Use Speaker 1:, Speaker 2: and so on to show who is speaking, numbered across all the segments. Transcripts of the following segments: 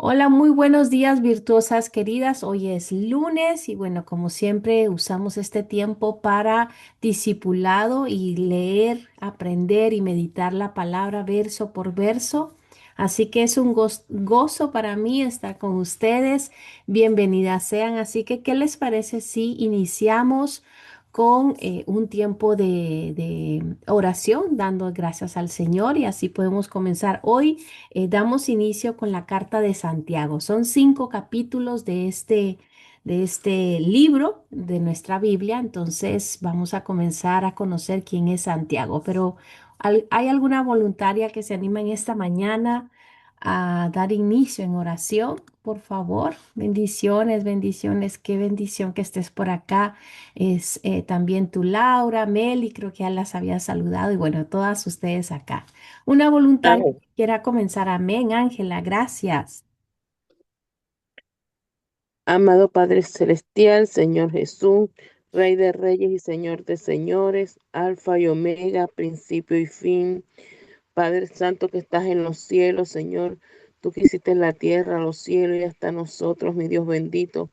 Speaker 1: Hola, muy buenos días, virtuosas queridas. Hoy es lunes y bueno, como siempre, usamos este tiempo para discipulado y leer, aprender y meditar la palabra verso por verso. Así que es un gozo para mí estar con ustedes. Bienvenidas sean. Así que, ¿qué les parece si iniciamos con un tiempo de oración, dando gracias al Señor y así podemos comenzar hoy? Damos inicio con la carta de Santiago. Son 5 capítulos de este libro de nuestra Biblia. Entonces vamos a comenzar a conocer quién es Santiago. Pero ¿hay alguna voluntaria que se anima en esta mañana a dar inicio en oración? Por favor, bendiciones, bendiciones. Qué bendición que estés por acá. Es también tu Laura, Meli, creo que ya las había saludado y bueno, todas ustedes acá. Una voluntaria
Speaker 2: Amén.
Speaker 1: quiera comenzar. Amén, Ángela, gracias.
Speaker 2: Amado Padre Celestial, Señor Jesús, Rey de Reyes y Señor de Señores, Alfa y Omega, principio y fin. Padre Santo que estás en los cielos, Señor, tú que hiciste la tierra, los cielos y hasta nosotros, mi Dios bendito.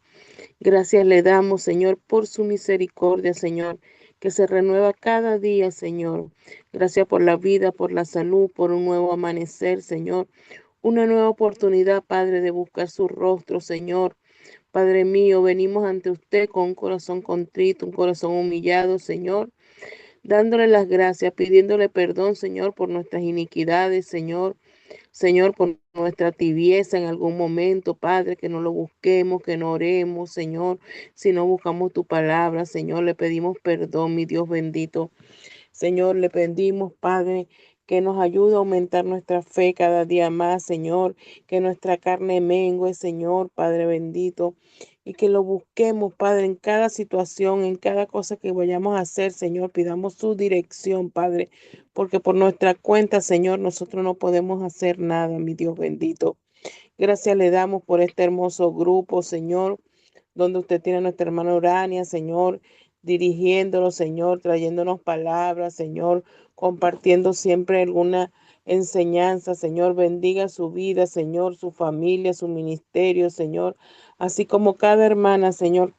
Speaker 2: Gracias le damos, Señor, por su misericordia, Señor, que se renueva cada día, Señor. Gracias por la vida, por la salud, por un nuevo amanecer, Señor. Una nueva oportunidad, Padre, de buscar su rostro, Señor. Padre mío, venimos ante usted con un corazón contrito, un corazón humillado, Señor, dándole las gracias, pidiéndole perdón, Señor, por nuestras iniquidades, Señor. Señor, por nuestra tibieza en algún momento, Padre, que no lo busquemos, que no oremos, Señor, si no buscamos tu palabra, Señor, le pedimos perdón, mi Dios bendito. Señor, le pedimos, Padre, que nos ayude a aumentar nuestra fe cada día más, Señor, que nuestra carne mengue, Señor, Padre bendito, y que lo busquemos, Padre, en cada situación, en cada cosa que vayamos a hacer, Señor, pidamos su dirección, Padre, porque por nuestra cuenta, Señor, nosotros no podemos hacer nada, mi Dios bendito. Gracias le damos por este hermoso grupo, Señor, donde usted tiene a nuestra hermana Urania, Señor, dirigiéndolo, Señor, trayéndonos palabras, Señor, compartiendo siempre alguna enseñanza, Señor, bendiga su vida, Señor, su familia, su ministerio, Señor, así como cada hermana, Señor,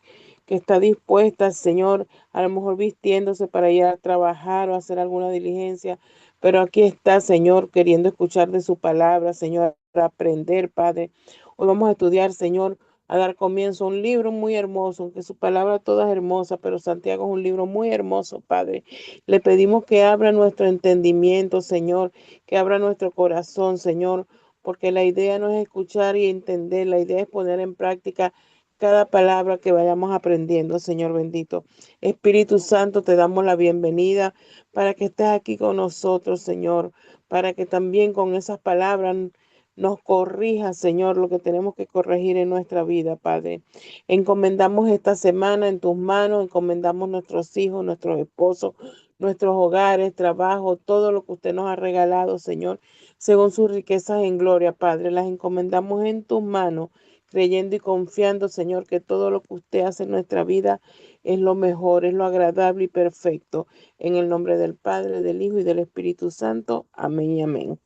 Speaker 2: que está dispuesta, Señor, a lo mejor vistiéndose para ir a trabajar o hacer alguna diligencia, pero aquí está, Señor, queriendo escuchar de su palabra, Señor, para aprender, Padre. Hoy vamos a estudiar, Señor, a dar comienzo a un libro muy hermoso, aunque su palabra toda es hermosa, pero Santiago es un libro muy hermoso, Padre. Le pedimos que abra nuestro entendimiento, Señor, que abra nuestro corazón, Señor, porque la idea no es escuchar y entender, la idea es poner en práctica cada palabra que vayamos aprendiendo, Señor bendito. Espíritu Santo, te damos la bienvenida para que estés aquí con nosotros, Señor, para que también con esas palabras nos corrija, Señor, lo que tenemos que corregir en nuestra vida, Padre. Encomendamos esta semana en tus manos, encomendamos nuestros hijos, nuestros esposos, nuestros hogares, trabajo, todo lo que usted nos ha regalado, Señor, según sus riquezas en gloria, Padre. Las encomendamos en tus manos, creyendo y confiando, Señor, que todo lo que usted hace en nuestra vida es lo mejor, es lo agradable y perfecto. En el nombre del Padre, del Hijo y del Espíritu Santo. Amén y amén.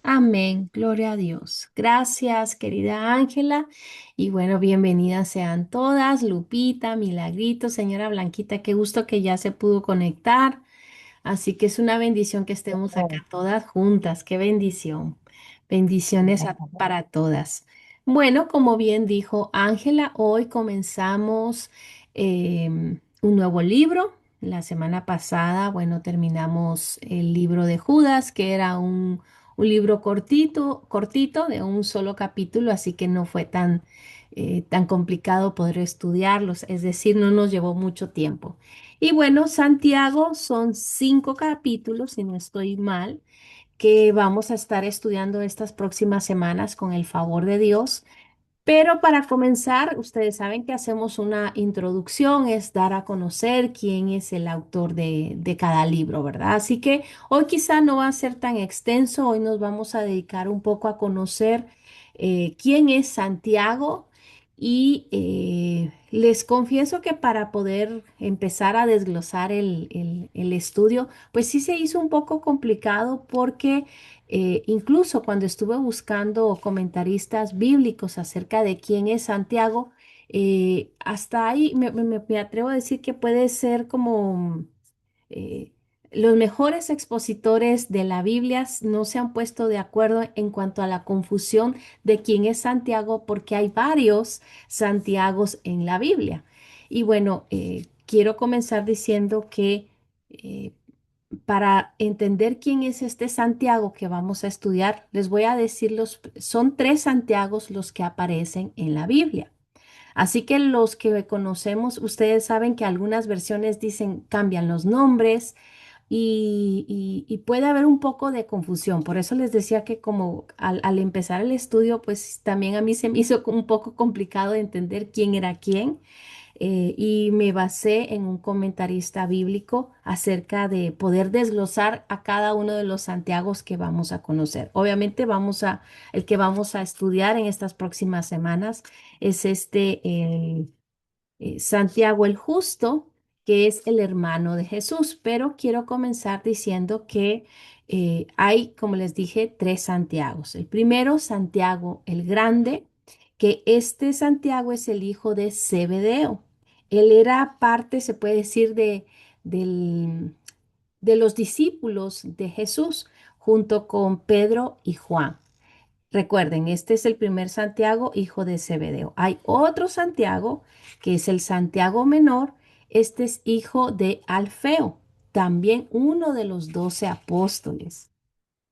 Speaker 1: Amén, gloria a Dios. Gracias, querida Ángela. Y bueno, bienvenidas sean todas. Lupita, Milagrito, señora Blanquita, qué gusto que ya se pudo conectar. Así que es una bendición que estemos acá todas juntas. Qué bendición. Bendiciones para todas. Bueno, como bien dijo Ángela, hoy comenzamos un nuevo libro. La semana pasada, bueno, terminamos el libro de Judas, que era un libro cortito, cortito de un solo capítulo, así que no fue tan complicado poder estudiarlos, es decir, no nos llevó mucho tiempo. Y bueno, Santiago son 5 capítulos, si no estoy mal, que vamos a estar estudiando estas próximas semanas con el favor de Dios. Pero para comenzar, ustedes saben que hacemos una introducción, es dar a conocer quién es el autor de cada libro, ¿verdad? Así que hoy quizá no va a ser tan extenso, hoy nos vamos a dedicar un poco a conocer quién es Santiago Y les confieso que para poder empezar a desglosar el estudio, pues sí se hizo un poco complicado porque incluso cuando estuve buscando comentaristas bíblicos acerca de quién es Santiago, hasta ahí me atrevo a decir que puede ser como eh, los mejores expositores de la Biblia no se han puesto de acuerdo en cuanto a la confusión de quién es Santiago, porque hay varios Santiagos en la Biblia. Y bueno, quiero comenzar diciendo que eh, para entender quién es este Santiago que vamos a estudiar, les voy a decir son tres Santiagos los que aparecen en la Biblia. Así que los que conocemos, ustedes saben que algunas versiones dicen, cambian los nombres y puede haber un poco de confusión. Por eso les decía que como al empezar el estudio, pues también a mí se me hizo un poco complicado de entender quién era quién. Y me basé en un comentarista bíblico acerca de poder desglosar a cada uno de los Santiagos que vamos a conocer. Obviamente el que vamos a estudiar en estas próximas semanas es Santiago el Justo, que es el hermano de Jesús. Pero quiero comenzar diciendo que hay, como les dije, tres Santiagos. El primero, Santiago el Grande, que este Santiago es el hijo de Zebedeo. Él era parte, se puede decir, del- de los discípulos de Jesús, junto con Pedro y Juan. Recuerden, este es el primer Santiago, hijo de Zebedeo. Hay otro Santiago, que es el Santiago menor. Este es hijo de Alfeo, también uno de los 12 apóstoles.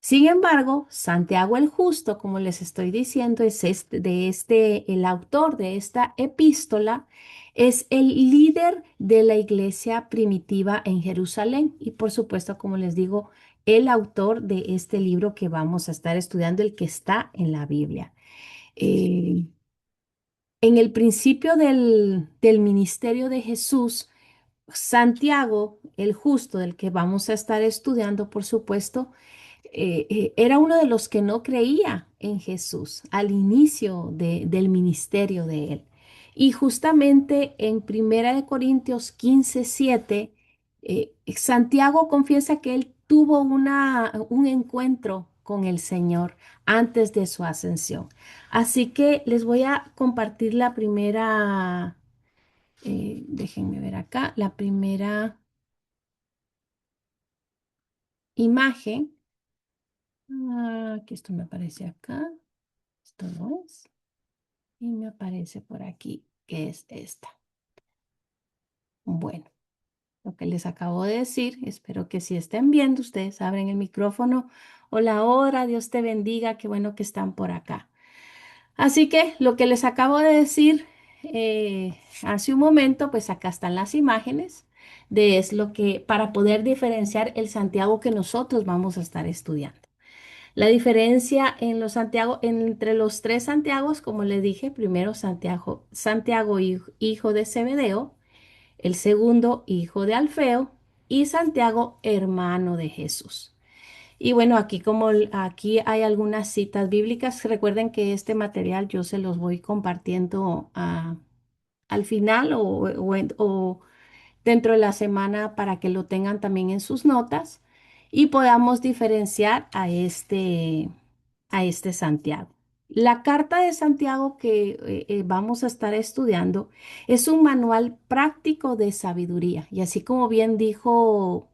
Speaker 1: Sin embargo, Santiago el Justo, como les estoy diciendo, el autor de esta epístola, es el líder de la iglesia primitiva en Jerusalén y por supuesto, como les digo, el autor de este libro que vamos a estar estudiando, el que está en la Biblia. Eh, en el principio del ministerio de Jesús, Santiago el Justo, del que vamos a estar estudiando, por supuesto, era uno de los que no creía en Jesús al inicio del ministerio de él. Y justamente en Primera de Corintios 15:7, Santiago confiesa que él tuvo un encuentro con el Señor antes de su ascensión. Así que les voy a compartir la primera, déjenme ver acá, la primera imagen. Que esto me aparece acá. Esto no es. Y me aparece por aquí, que es esta. Bueno, lo que les acabo de decir, espero que si estén viendo, ustedes abren el micrófono. Hola, hora, Dios te bendiga, qué bueno que están por acá. Así que lo que les acabo de decir hace un momento, pues acá están las imágenes de es lo que, para poder diferenciar el Santiago que nosotros vamos a estar estudiando. La diferencia en los Santiago, entre los tres Santiagos, como le dije, primero Santiago hijo de Zebedeo, el segundo hijo de Alfeo y Santiago hermano de Jesús. Y bueno, aquí hay algunas citas bíblicas. Recuerden que este material yo se los voy compartiendo al final o dentro de la semana para que lo tengan también en sus notas y podamos diferenciar a este Santiago. La carta de Santiago que vamos a estar estudiando es un manual práctico de sabiduría y así como bien dijo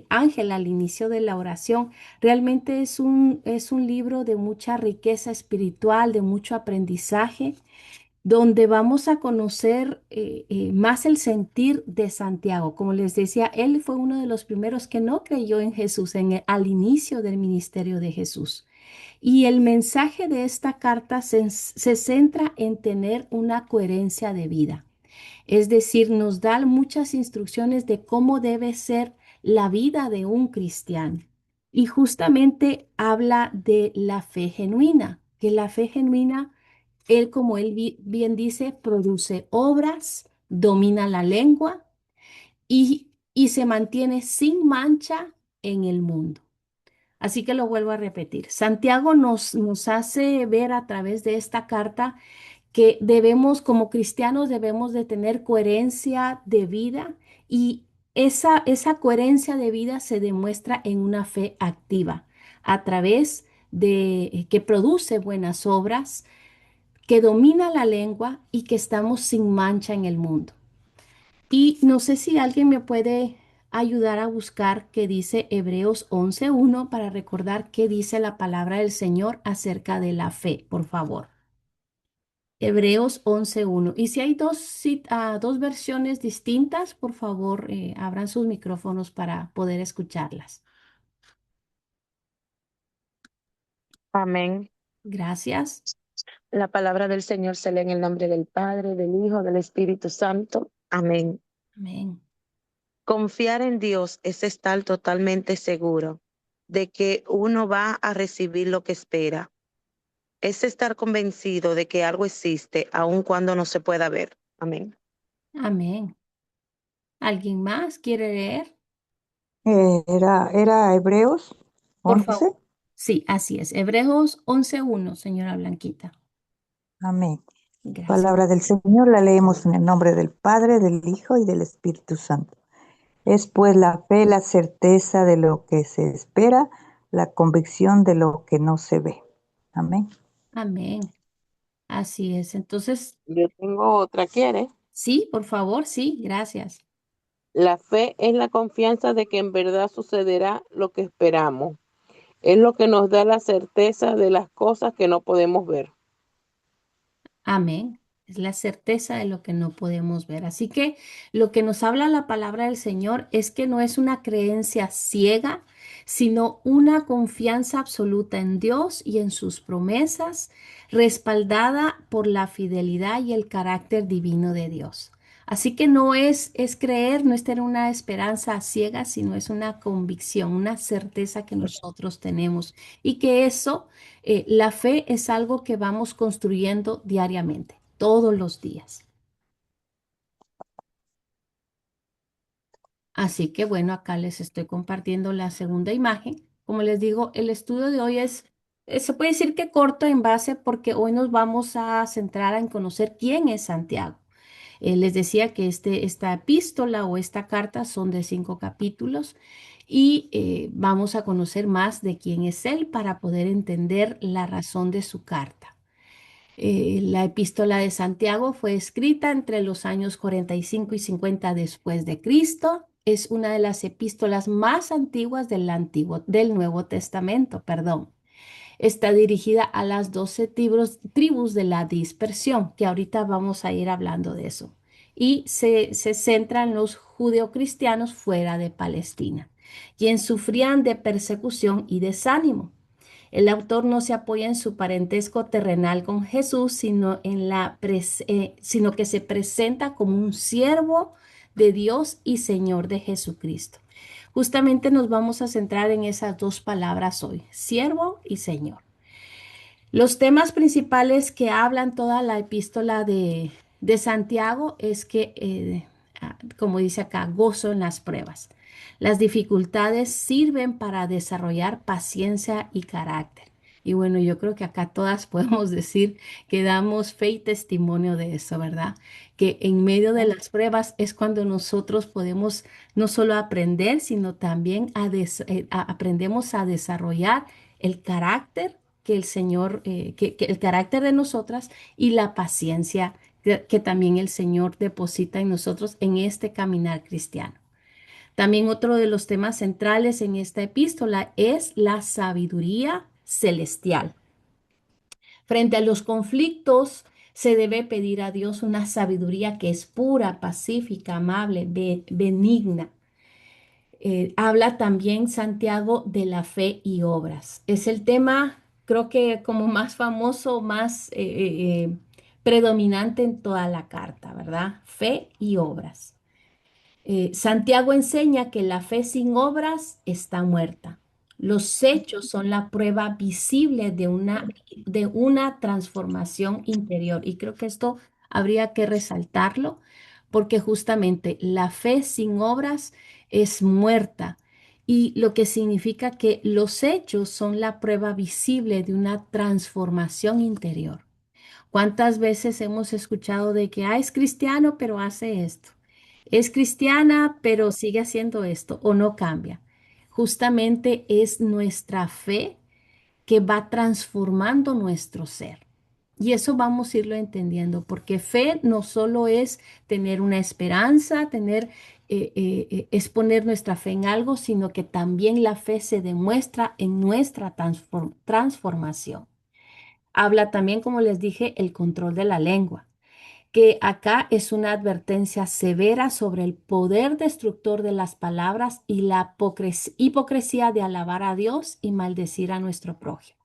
Speaker 1: Ángel al inicio de la oración, realmente es un libro de mucha riqueza espiritual, de mucho aprendizaje donde vamos a conocer más el sentir de Santiago. Como les decía, él fue uno de los primeros que no creyó en Jesús al inicio del ministerio de Jesús. Y el mensaje de esta carta se centra en tener una coherencia de vida. Es decir, nos da muchas instrucciones de cómo debe ser la vida de un cristiano. Y justamente habla de la fe genuina, que la fe genuina él, como él bien dice, produce obras, domina la lengua y se mantiene sin mancha en el mundo. Así que lo vuelvo a repetir. Santiago nos hace ver a través de esta carta que debemos, como cristianos, debemos de tener coherencia de vida y esa coherencia de vida se demuestra en una fe activa a través de que produce buenas obras, que domina la lengua y que estamos sin mancha en el mundo. Y no sé si alguien me puede ayudar a buscar qué dice Hebreos 11:1 para recordar qué dice la palabra del Señor acerca de la fe, por favor. Hebreos 11:1. Y si hay dos versiones distintas, por favor, abran sus micrófonos para poder escucharlas.
Speaker 3: Amén.
Speaker 1: Gracias.
Speaker 3: La palabra del Señor se lee en el nombre del Padre, del Hijo, del Espíritu Santo. Amén.
Speaker 1: Amén.
Speaker 3: Confiar en Dios es estar totalmente seguro de que uno va a recibir lo que espera. Es estar convencido de que algo existe aun cuando no se pueda ver. Amén.
Speaker 1: Amén. ¿Alguien más quiere leer?
Speaker 4: Era Hebreos
Speaker 1: Por favor.
Speaker 4: 11.
Speaker 1: Sí, así es. Hebreos 11:1, señora Blanquita.
Speaker 4: Amén.
Speaker 1: Gracias.
Speaker 4: Palabra del Señor la leemos en el nombre del Padre, del Hijo y del Espíritu Santo. Es pues la fe, la certeza de lo que se espera, la convicción de lo que no se ve. Amén.
Speaker 1: Amén. Así es. Entonces,
Speaker 2: Yo tengo otra, ¿quieres?
Speaker 1: sí, por favor, sí, gracias.
Speaker 2: La fe es la confianza de que en verdad sucederá lo que esperamos. Es lo que nos da la certeza de las cosas que no podemos ver.
Speaker 1: Amén. Es la certeza de lo que no podemos ver. Así que lo que nos habla la palabra del Señor es que no es una creencia ciega, sino una confianza absoluta en Dios y en sus promesas, respaldada por la fidelidad y el carácter divino de Dios. Así que no es creer, no es tener una esperanza ciega, sino es una convicción, una certeza que nosotros tenemos y que eso la fe es algo que vamos construyendo diariamente, todos los días. Así que bueno, acá les estoy compartiendo la segunda imagen. Como les digo, el estudio de hoy se puede decir que corto en base porque hoy nos vamos a centrar en conocer quién es Santiago. Les decía que esta epístola o esta carta son de 5 capítulos y vamos a conocer más de quién es él para poder entender la razón de su carta. La epístola de Santiago fue escrita entre los años 45 y 50 después de Cristo. Es una de las epístolas más antiguas del Nuevo Testamento, perdón. Está dirigida a las 12 tribus de la dispersión, que ahorita vamos a ir hablando de eso. Y se centra en los judeocristianos fuera de Palestina, quienes sufrían de persecución y desánimo. El autor no se apoya en su parentesco terrenal con Jesús, sino que se presenta como un siervo de Dios y Señor de Jesucristo. Justamente nos vamos a centrar en esas dos palabras hoy, siervo y Señor. Los temas principales que hablan toda la epístola de Santiago es que, como dice acá, gozo en las pruebas. Las dificultades sirven para desarrollar paciencia y carácter. Y bueno, yo creo que acá todas podemos decir que damos fe y testimonio de eso, ¿verdad? Que en medio de las pruebas es cuando nosotros podemos no solo aprender, sino también aprendemos a desarrollar el carácter que el Señor, que el carácter de nosotras y la paciencia que también el Señor deposita en nosotros en este caminar cristiano. También otro de los temas centrales en esta epístola es la sabiduría celestial. Frente a los conflictos, se debe pedir a Dios una sabiduría que es pura, pacífica, amable, benigna. Habla también Santiago de la fe y obras. Es el tema, creo que como más famoso, más predominante en toda la carta, ¿verdad? Fe y obras. Santiago enseña que la fe sin obras está muerta. Los hechos son la prueba visible de una transformación interior. Y creo que esto habría que resaltarlo porque justamente la fe sin obras es muerta. Y lo que significa que los hechos son la prueba visible de una transformación interior. ¿Cuántas veces hemos escuchado de que, es cristiano, pero hace esto? Es cristiana, pero sigue haciendo esto o no cambia. Justamente es nuestra fe que va transformando nuestro ser. Y eso vamos a irlo entendiendo, porque fe no solo es tener una esperanza, es poner nuestra fe en algo, sino que también la fe se demuestra en nuestra transformación. Habla también, como les dije, el control de la lengua, que acá es una advertencia severa sobre el poder destructor de las palabras y la hipocresía de alabar a Dios y maldecir a nuestro prójimo.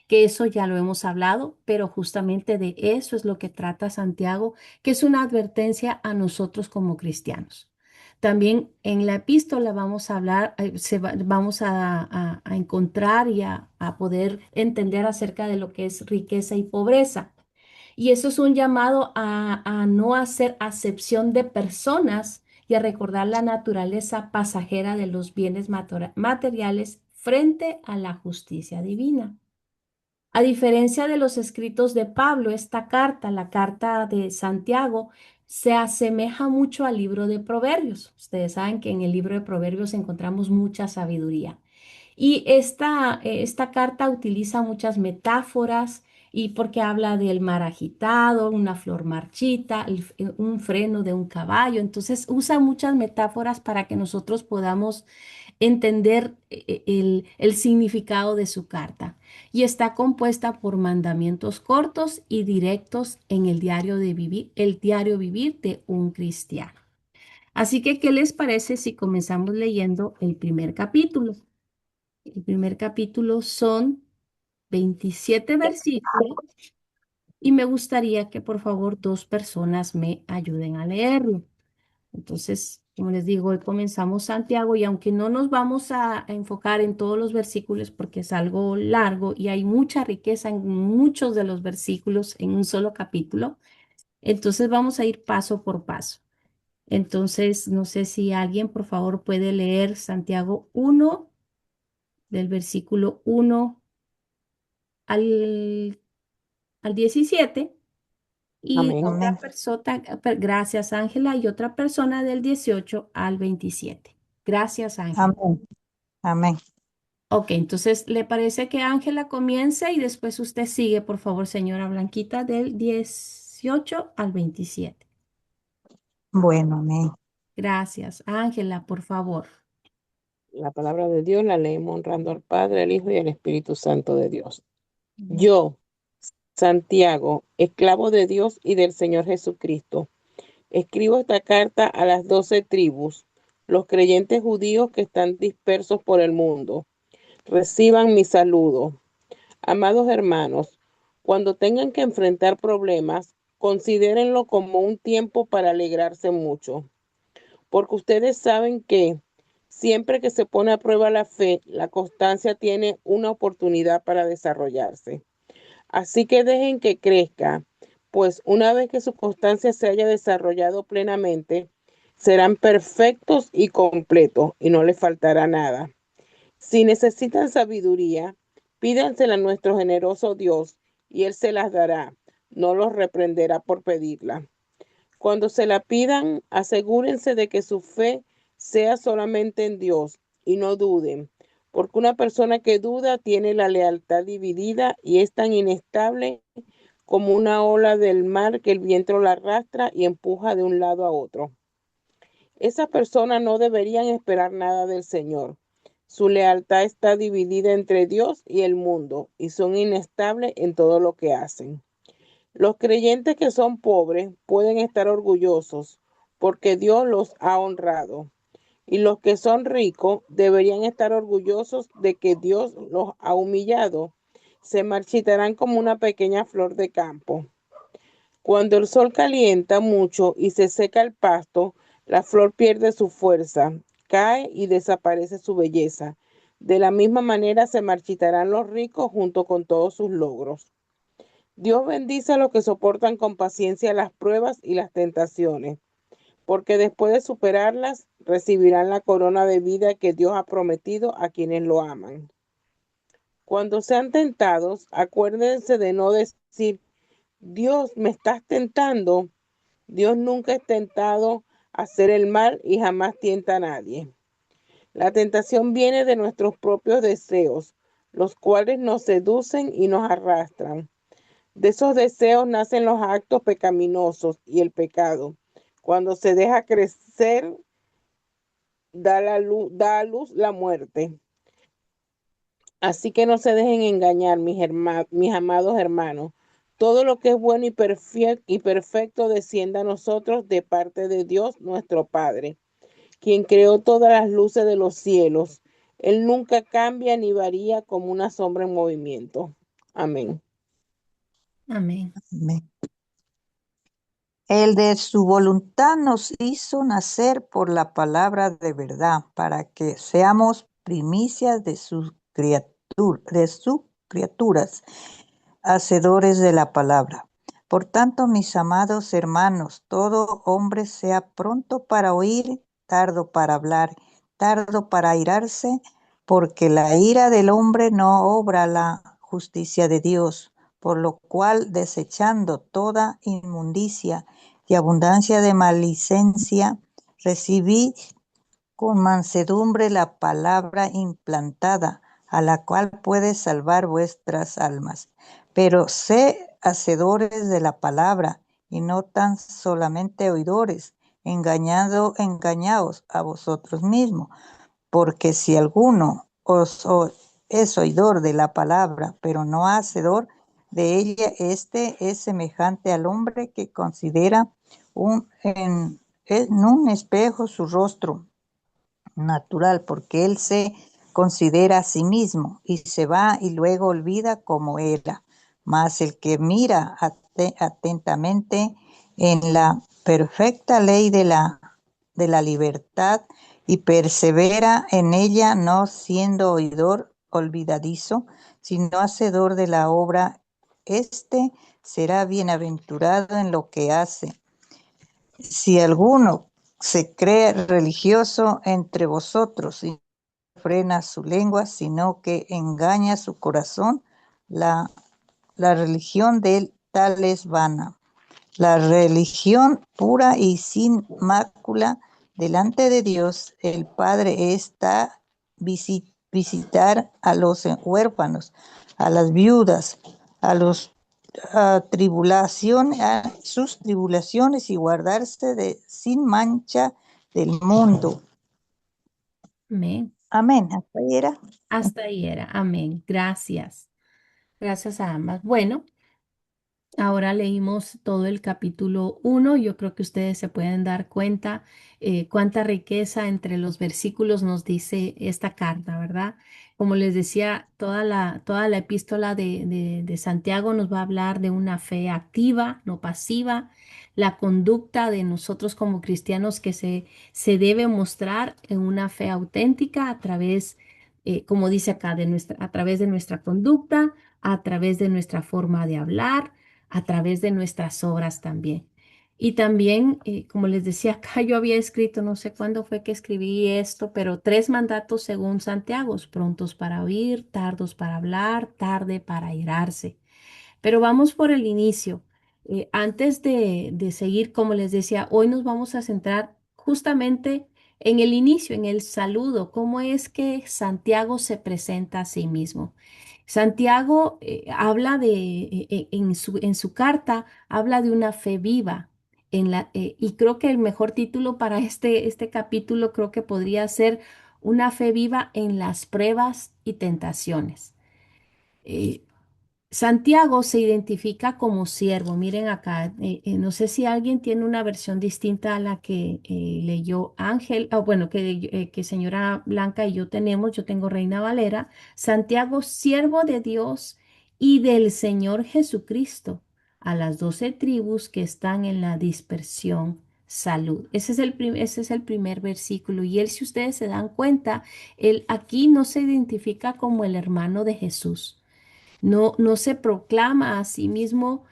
Speaker 1: Que eso ya lo hemos hablado, pero justamente de eso es lo que trata Santiago, que es una advertencia a nosotros como cristianos. También en la epístola vamos a hablar, vamos a encontrar y a poder entender acerca de lo que es riqueza y pobreza. Y eso es un llamado a no hacer acepción de personas y a recordar la naturaleza pasajera de los bienes materiales frente a la justicia divina. A diferencia de los escritos de Pablo, esta carta, la carta de Santiago, se asemeja mucho al libro de Proverbios. Ustedes saben que en el libro de Proverbios encontramos mucha sabiduría. Y esta carta utiliza muchas metáforas y porque habla del mar agitado, una flor marchita, un freno de un caballo. Entonces usa muchas metáforas para que nosotros podamos entender el significado de su carta. Y está compuesta por mandamientos cortos y directos en el diario vivir de un cristiano. Así que, ¿qué les parece si comenzamos leyendo el primer capítulo? El primer capítulo son 27 versículos y me gustaría que por favor dos personas me ayuden a leerlo. Entonces, como les digo, hoy comenzamos Santiago y aunque no nos vamos a enfocar en todos los versículos porque es algo largo y hay mucha riqueza en muchos de los versículos en un solo capítulo, entonces vamos a ir paso por paso. Entonces, no sé si alguien por favor puede leer Santiago 1 del versículo 1 al, al 17 y
Speaker 2: Amén.
Speaker 1: otra
Speaker 4: Amén.
Speaker 1: persona, gracias Ángela, y otra persona del 18 al 27. Gracias Ángela.
Speaker 4: Amén. Amén.
Speaker 1: Ok, entonces, ¿le parece que Ángela comience y después usted sigue, por favor, señora Blanquita, del 18 al 27?
Speaker 4: Bueno, amén.
Speaker 1: Gracias. Ángela, por favor.
Speaker 2: La palabra de Dios la leemos honrando al Padre, al Hijo y al Espíritu Santo de Dios.
Speaker 1: Amén.
Speaker 2: Yo, Santiago, esclavo de Dios y del Señor Jesucristo, escribo esta carta a las 12 tribus, los creyentes judíos que están dispersos por el mundo. Reciban mi saludo. Amados hermanos, cuando tengan que enfrentar problemas, considérenlo como un tiempo para alegrarse mucho, porque ustedes saben que siempre que se pone a prueba la fe, la constancia tiene una oportunidad para desarrollarse. Así que dejen que crezca, pues una vez que su constancia se haya desarrollado plenamente, serán perfectos y completos y no les faltará nada. Si necesitan sabiduría, pídansela a nuestro generoso Dios y Él se las dará. No los reprenderá por pedirla. Cuando se la pidan, asegúrense de que su fe sea solamente en Dios y no duden, porque una persona que duda tiene la lealtad dividida y es tan inestable como una ola del mar que el viento la arrastra y empuja de un lado a otro. Esas personas no deberían esperar nada del Señor. Su lealtad está dividida entre Dios y el mundo y son inestables en todo lo que hacen. Los creyentes que son pobres pueden estar orgullosos porque Dios los ha honrado. Y los que son ricos deberían estar orgullosos de que Dios los ha humillado. Se marchitarán como una pequeña flor de campo. Cuando el sol calienta mucho y se seca el pasto, la flor pierde su fuerza, cae y desaparece su belleza. De la misma manera se marchitarán los ricos junto con todos sus logros. Dios bendice a los que soportan con paciencia las pruebas y las tentaciones, porque después de superarlas recibirán la corona de vida que Dios ha prometido a quienes lo aman. Cuando sean tentados, acuérdense de no decir, Dios, me estás tentando. Dios nunca es tentado a hacer el mal y jamás tienta a nadie. La tentación viene de nuestros propios deseos, los cuales nos seducen y nos arrastran. De esos deseos nacen los actos pecaminosos y el pecado. Cuando se deja crecer, da a luz la muerte. Así que no se dejen engañar, mis amados hermanos. Todo lo que es bueno y perfecto desciende a nosotros de parte de Dios nuestro Padre, quien creó todas las luces de los cielos. Él nunca cambia ni varía como una sombra en movimiento. Amén.
Speaker 1: Amén.
Speaker 4: Amén. El de su voluntad nos hizo nacer por la palabra de verdad, para que seamos primicias de sus criaturas, hacedores de la palabra. Por tanto, mis amados hermanos, todo hombre sea pronto para oír, tardo para hablar, tardo para airarse, porque la ira del hombre no obra la justicia de Dios, por lo cual, desechando toda inmundicia y abundancia de malicencia, recibí con mansedumbre la palabra implantada, a la cual puede salvar vuestras almas. Pero sé hacedores de la palabra, y no tan solamente oidores, engañaos a vosotros mismos, porque si alguno es oidor de la palabra, pero no hacedor de ella, este es semejante al hombre que considera en un espejo su rostro natural, porque él se considera a sí mismo y se va y luego olvida cómo era. Mas el que mira atentamente en la perfecta ley de la libertad y persevera en ella, no siendo oidor olvidadizo, sino hacedor de la obra, este será bienaventurado en lo que hace. Si alguno se cree religioso entre vosotros y no frena su lengua, sino que engaña su corazón, la, la religión de él tal es vana. La religión pura y sin mácula delante de Dios, el Padre, está visitar a los huérfanos, a las viudas, a los a sus tribulaciones y guardarse de sin mancha del mundo.
Speaker 1: Amén.
Speaker 4: Amén. Hasta ahí era.
Speaker 1: Hasta ahí era. Amén. Gracias. Gracias a ambas. Bueno. Ahora leímos todo el capítulo 1. Yo creo que ustedes se pueden dar cuenta cuánta riqueza entre los versículos nos dice esta carta, ¿verdad? Como les decía, toda la epístola de Santiago nos va a hablar de una fe activa, no pasiva, la conducta de nosotros como cristianos que se debe mostrar en una fe auténtica a través, como dice acá, a través de nuestra conducta, a través de nuestra forma de hablar, a través de nuestras obras también. Y también, como les decía acá, yo había escrito, no sé cuándo fue que escribí esto, pero 3 mandatos según Santiago: prontos para oír, tardos para hablar, tarde para irarse. Pero vamos por el inicio. Antes de seguir, como les decía, hoy nos vamos a centrar justamente en el inicio, en el saludo, cómo es que Santiago se presenta a sí mismo. Santiago habla en su carta, habla de una fe viva. Y creo que el mejor título para este capítulo creo que podría ser una fe viva en las pruebas y tentaciones. Eh, Santiago se identifica como siervo. Miren acá, no sé si alguien tiene una versión distinta a la que leyó Ángel, o bueno, que señora Blanca y yo tenemos. Yo tengo Reina Valera. Santiago, siervo de Dios y del Señor Jesucristo, a las 12 tribus que están en la dispersión. Salud. Ese es el primer versículo. Y él, si ustedes se dan cuenta, él aquí no se identifica como el hermano de Jesús. No se proclama a sí mismo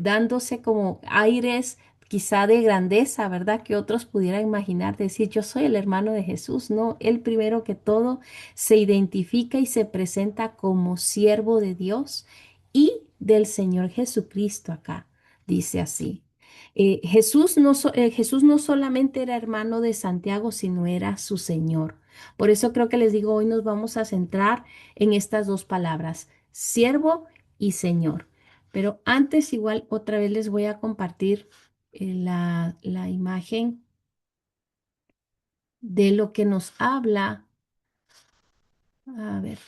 Speaker 1: dándose como aires quizá de grandeza, ¿verdad? Que otros pudieran imaginar, decir, yo soy el hermano de Jesús. No, él primero que todo se identifica y se presenta como siervo de Dios y del Señor Jesucristo acá. Dice así. Jesús no solamente era hermano de Santiago, sino era su Señor. Por eso creo que les digo, hoy nos vamos a centrar en estas dos palabras, siervo y Señor. Pero antes, igual, otra vez les voy a compartir la imagen de lo que nos habla. A ver.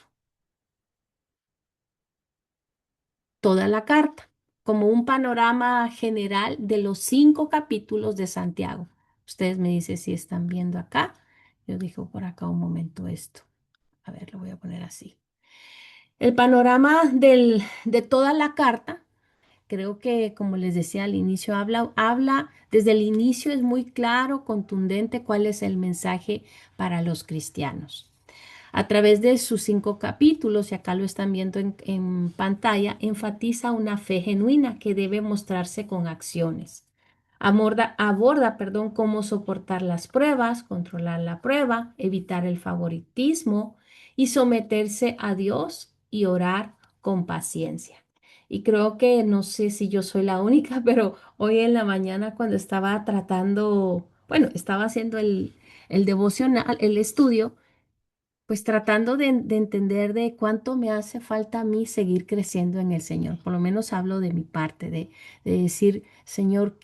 Speaker 1: Toda la carta, como un panorama general de los 5 capítulos de Santiago. Ustedes me dicen si están viendo acá. Yo digo por acá un momento esto. A ver, lo voy a poner así. El panorama de toda la carta, creo que como les decía al inicio, habla, desde el inicio es muy claro, contundente cuál es el mensaje para los cristianos. A través de sus 5 capítulos, y acá lo están viendo en pantalla, enfatiza una fe genuina que debe mostrarse con acciones. Aborda, cómo soportar las pruebas, controlar la prueba, evitar el favoritismo y someterse a Dios y orar con paciencia. Y creo que no sé si yo soy la única, pero hoy en la mañana cuando estaba tratando, bueno, estaba haciendo el devocional, el estudio, pues tratando de entender de cuánto me hace falta a mí seguir creciendo en el Señor. Por lo menos hablo de mi parte, de decir, Señor,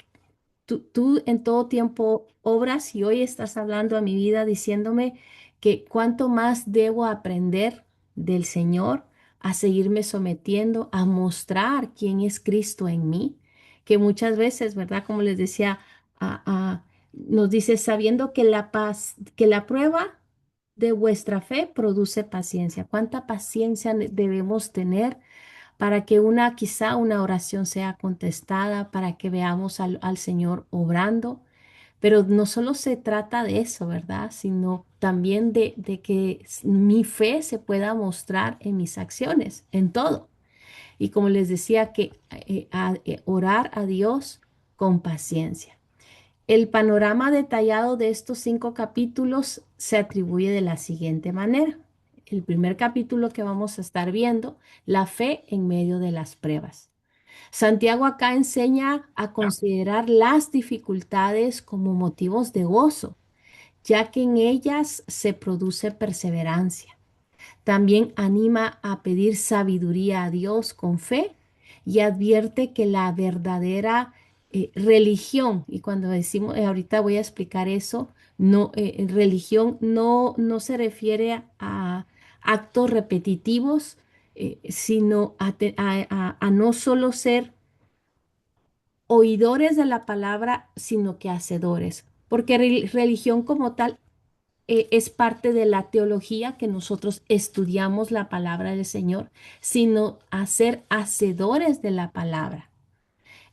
Speaker 1: tú en todo tiempo obras y hoy estás hablando a mi vida diciéndome que cuánto más debo aprender del Señor, a seguirme sometiendo, a mostrar quién es Cristo en mí, que muchas veces, ¿verdad? Como les decía, nos dice, sabiendo que la paz, que la prueba de vuestra fe produce paciencia. ¿Cuánta paciencia debemos tener para que quizá una oración sea contestada, para que veamos al Señor obrando? Pero no solo se trata de eso, ¿verdad? Sino también de que mi fe se pueda mostrar en mis acciones, en todo. Y como les decía, que orar a Dios con paciencia. El panorama detallado de estos 5 capítulos se atribuye de la siguiente manera. El primer capítulo que vamos a estar viendo, la fe en medio de las pruebas. Santiago acá enseña a considerar las dificultades como motivos de gozo, ya que en ellas se produce perseverancia. También anima a pedir sabiduría a Dios con fe y advierte que la verdadera religión, y cuando decimos, ahorita voy a explicar eso, no, religión no se refiere a actos repetitivos, sino a no solo ser oidores de la palabra, sino que hacedores, porque religión como tal es parte de la teología que nosotros estudiamos la palabra del Señor, sino a ser hacedores de la palabra.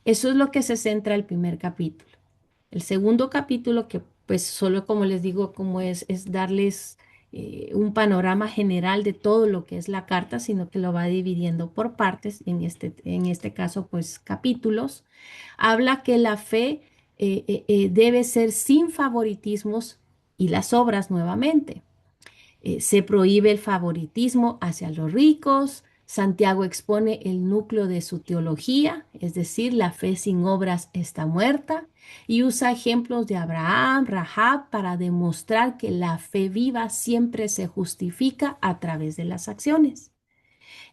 Speaker 1: Eso es lo que se centra el primer capítulo. El segundo capítulo, que pues solo como les digo, como es darles un panorama general de todo lo que es la carta, sino que lo va dividiendo por partes, en este caso pues capítulos, habla que la fe debe ser sin favoritismos y las obras nuevamente. Se prohíbe el favoritismo hacia los ricos. Santiago expone el núcleo de su teología, es decir, la fe sin obras está muerta, y usa ejemplos de Abraham, Rahab, para demostrar que la fe viva siempre se justifica a través de las acciones.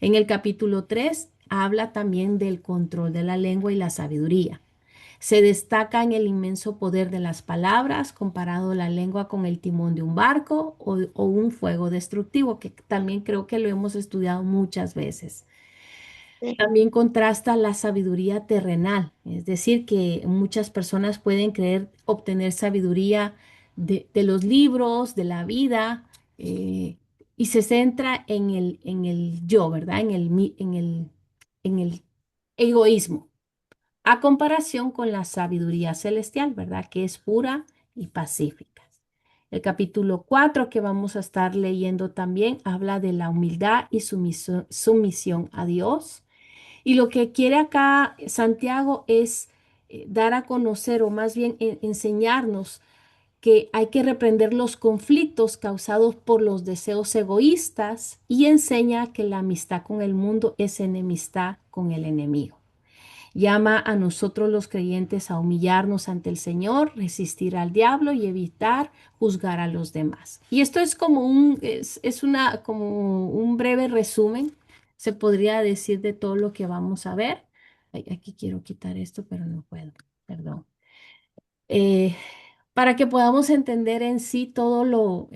Speaker 1: En el capítulo 3 habla también del control de la lengua y la sabiduría. Se destaca en el inmenso poder de las palabras, comparado la lengua con el timón de un barco o un fuego destructivo, que también creo que lo hemos estudiado muchas veces. También contrasta la sabiduría terrenal, es decir, que muchas personas pueden creer obtener sabiduría de los libros, de la vida, y se centra en el yo, ¿verdad? En el egoísmo a comparación con la sabiduría celestial, ¿verdad? Que es pura y pacífica. El capítulo 4 que vamos a estar leyendo también habla de la humildad y sumisión a Dios. Y lo que quiere acá Santiago es dar a conocer o más bien enseñarnos que hay que reprender los conflictos causados por los deseos egoístas y enseña que la amistad con el mundo es enemistad con el enemigo. Llama a nosotros los creyentes a humillarnos ante el Señor, resistir al diablo y evitar juzgar a los demás. Y esto es como como un breve resumen, se podría decir, de todo lo que vamos a ver. Ay, aquí quiero quitar esto, pero no puedo, perdón. Eh, para que podamos entender en sí todo lo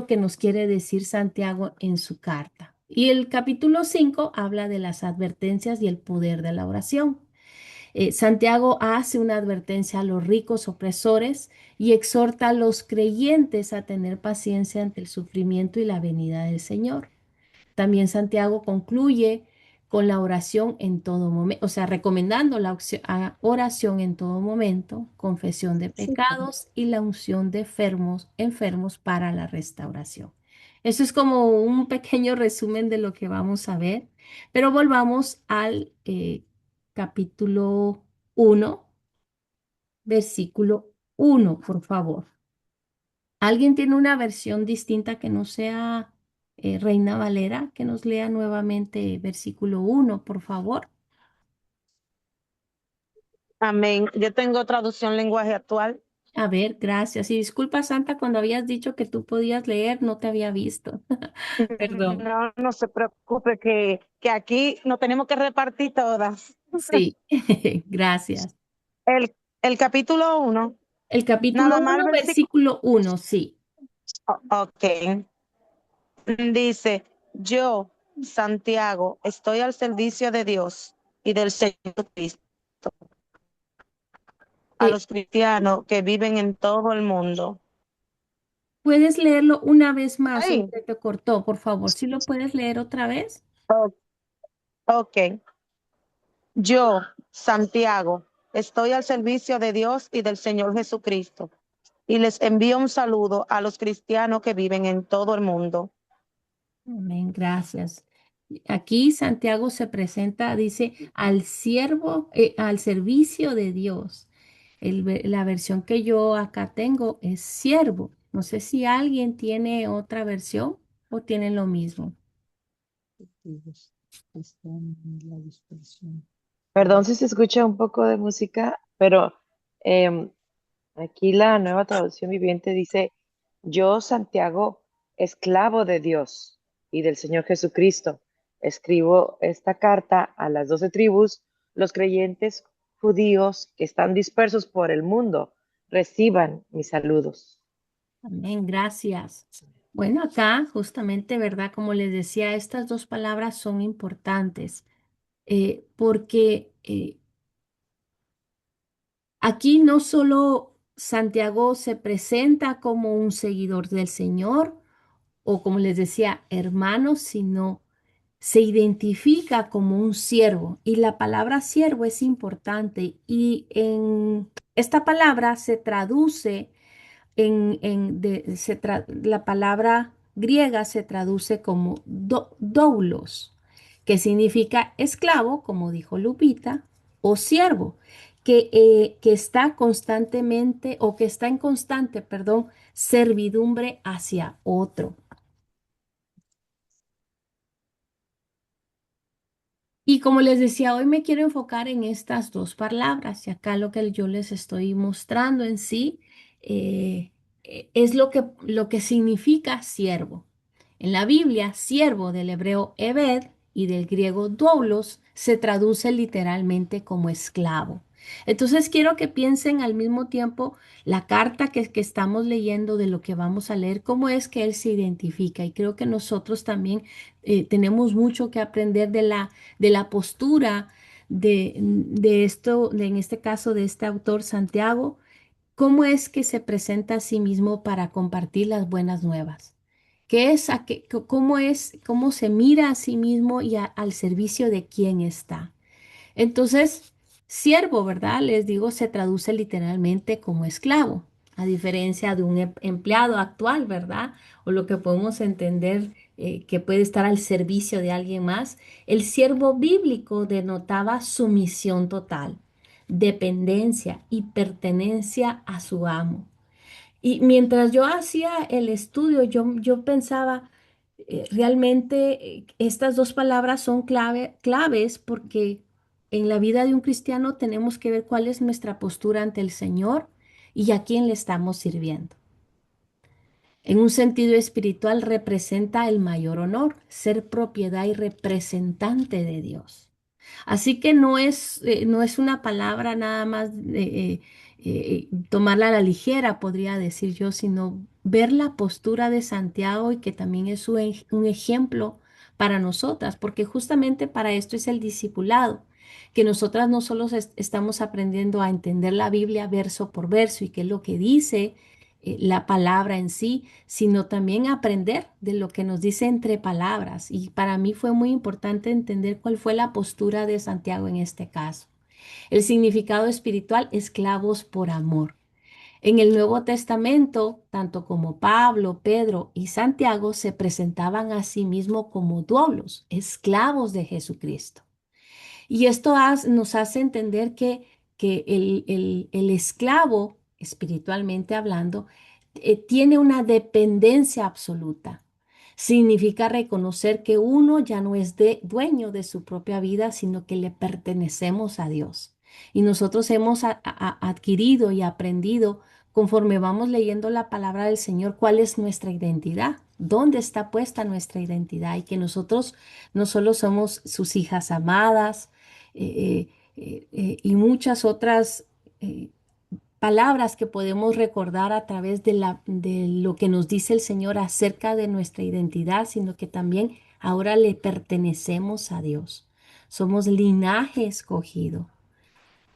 Speaker 1: que nos quiere decir Santiago en su carta. Y el capítulo 5 habla de las advertencias y el poder de la oración. Santiago hace una advertencia a los ricos opresores y exhorta a los creyentes a tener paciencia ante el sufrimiento y la venida del Señor. También Santiago concluye con la oración en todo momento, o sea, recomendando la oración en todo momento, confesión de
Speaker 3: Sí.
Speaker 1: pecados y la unción de enfermos para la restauración. Eso es como un pequeño resumen de lo que vamos a ver, pero volvamos al capítulo 1, versículo 1, por favor. ¿Alguien tiene una versión distinta que no sea Reina Valera? Que nos lea nuevamente versículo 1, por favor.
Speaker 3: Amén. Yo tengo traducción lenguaje actual.
Speaker 1: A ver, gracias. Y disculpa, Santa, cuando habías dicho que tú podías leer, no te había visto. Perdón.
Speaker 3: No, no se preocupe que aquí nos tenemos que repartir todas.
Speaker 1: Sí, gracias.
Speaker 3: El capítulo 1,
Speaker 1: El capítulo
Speaker 3: nada más el
Speaker 1: 1,
Speaker 3: versículo.
Speaker 1: versículo 1, sí.
Speaker 3: Ok. Dice, yo, Santiago, estoy al servicio de Dios y del Señor Cristo, a
Speaker 1: Eh,
Speaker 3: los cristianos que viven en todo el mundo.
Speaker 1: ¿Puedes leerlo una vez más o
Speaker 3: Ay,
Speaker 1: se te cortó, por favor? ¿Sí lo puedes leer otra vez?
Speaker 3: o- ok. Yo, Santiago, estoy al servicio de Dios y del Señor Jesucristo, y les envío un saludo a los cristianos que viven en todo el mundo.
Speaker 1: Amén, gracias. Aquí Santiago se presenta, dice, al siervo, al servicio de Dios. La versión que yo acá tengo es siervo. No sé si alguien tiene otra versión o tienen lo mismo.
Speaker 5: Perdón si se escucha un poco de música, pero em, aquí la nueva traducción viviente dice, yo, Santiago, esclavo de Dios y del Señor Jesucristo, escribo esta carta a las 12 tribus, los creyentes judíos que están dispersos por el mundo, reciban mis saludos.
Speaker 1: Amén, gracias. Bueno, acá justamente, ¿verdad? Como les decía, estas dos palabras son importantes porque aquí no solo Santiago se presenta como un seguidor del Señor o como les decía, hermano, sino se identifica como un siervo. Y la palabra siervo es importante y en esta palabra se traduce la palabra griega se traduce como doulos, que significa esclavo, como dijo Lupita, o siervo, que está constantemente o que está en constante, perdón, servidumbre hacia otro. Y como les decía, hoy me quiero enfocar en estas dos palabras y acá lo que yo les estoy mostrando en sí eh, es lo que significa siervo. En la Biblia, siervo del hebreo eved y del griego doulos se traduce literalmente como esclavo. Entonces quiero que piensen al mismo tiempo la carta que estamos leyendo de lo que vamos a leer, cómo es que él se identifica. Y creo que nosotros también tenemos mucho que aprender de la postura de esto, en este caso de este autor Santiago, cómo es que se presenta a sí mismo para compartir las buenas nuevas. ¿Qué es, cómo se mira a sí mismo y al servicio de quién está? Entonces, siervo, ¿verdad? Les digo, se traduce literalmente como esclavo, a diferencia de un empleado actual, ¿verdad? O lo que podemos entender que puede estar al servicio de alguien más. El siervo bíblico denotaba sumisión total. dependencia y pertenencia a su amo. Y mientras yo hacía el estudio, yo pensaba, realmente estas dos palabras son claves porque en la vida de un cristiano tenemos que ver cuál es nuestra postura ante el Señor y a quién le estamos sirviendo. En un sentido espiritual representa el mayor honor, ser propiedad y representante de Dios. Así que no es una palabra nada más tomarla a la ligera, podría decir yo, sino ver la postura de Santiago y que también es un ejemplo para nosotras, porque justamente para esto es el discipulado, que nosotras no solo estamos aprendiendo a entender la Biblia verso por verso y qué es lo que dice la palabra en sí, sino también aprender de lo que nos dice entre palabras. Y para mí fue muy importante entender cuál fue la postura de Santiago en este caso. El significado espiritual, esclavos por amor. En el Nuevo Testamento, tanto como Pablo, Pedro y Santiago se presentaban a sí mismos como doulos, esclavos de Jesucristo. Y esto nos hace entender que el esclavo, espiritualmente hablando, tiene una dependencia absoluta. Significa reconocer que uno ya no es dueño de su propia vida, sino que le pertenecemos a Dios. Y nosotros hemos adquirido y aprendido, conforme vamos leyendo la palabra del Señor, cuál es nuestra identidad, dónde está puesta nuestra identidad y que nosotros no solo somos sus hijas amadas, y muchas otras palabras que podemos recordar a través de lo que nos dice el Señor acerca de nuestra identidad, sino que también ahora le pertenecemos a Dios. Somos linaje escogido.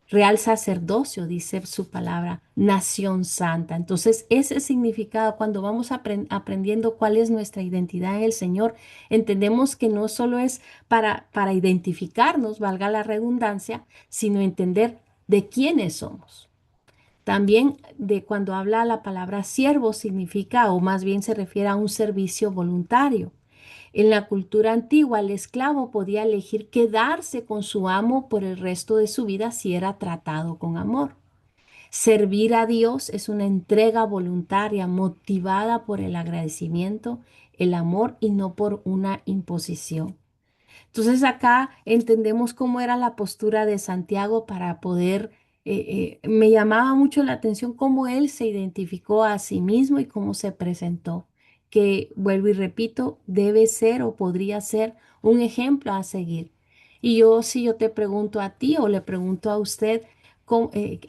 Speaker 1: Real sacerdocio, dice su palabra, nación santa. Entonces, ese significado, cuando vamos aprendiendo cuál es nuestra identidad en el Señor, entendemos que no solo es para identificarnos, valga la redundancia, sino entender de quiénes somos. También de cuando habla la palabra siervo significa, o más bien se refiere a un servicio voluntario. En la cultura antigua, el esclavo podía elegir quedarse con su amo por el resto de su vida si era tratado con amor. Servir a Dios es una entrega voluntaria motivada por el agradecimiento, el amor y no por una imposición. Entonces acá entendemos cómo era la postura de Santiago para poder, me llamaba mucho la atención cómo él se identificó a sí mismo y cómo se presentó, que vuelvo y repito, debe ser o podría ser un ejemplo a seguir. Y yo, si yo te pregunto a ti o le pregunto a usted,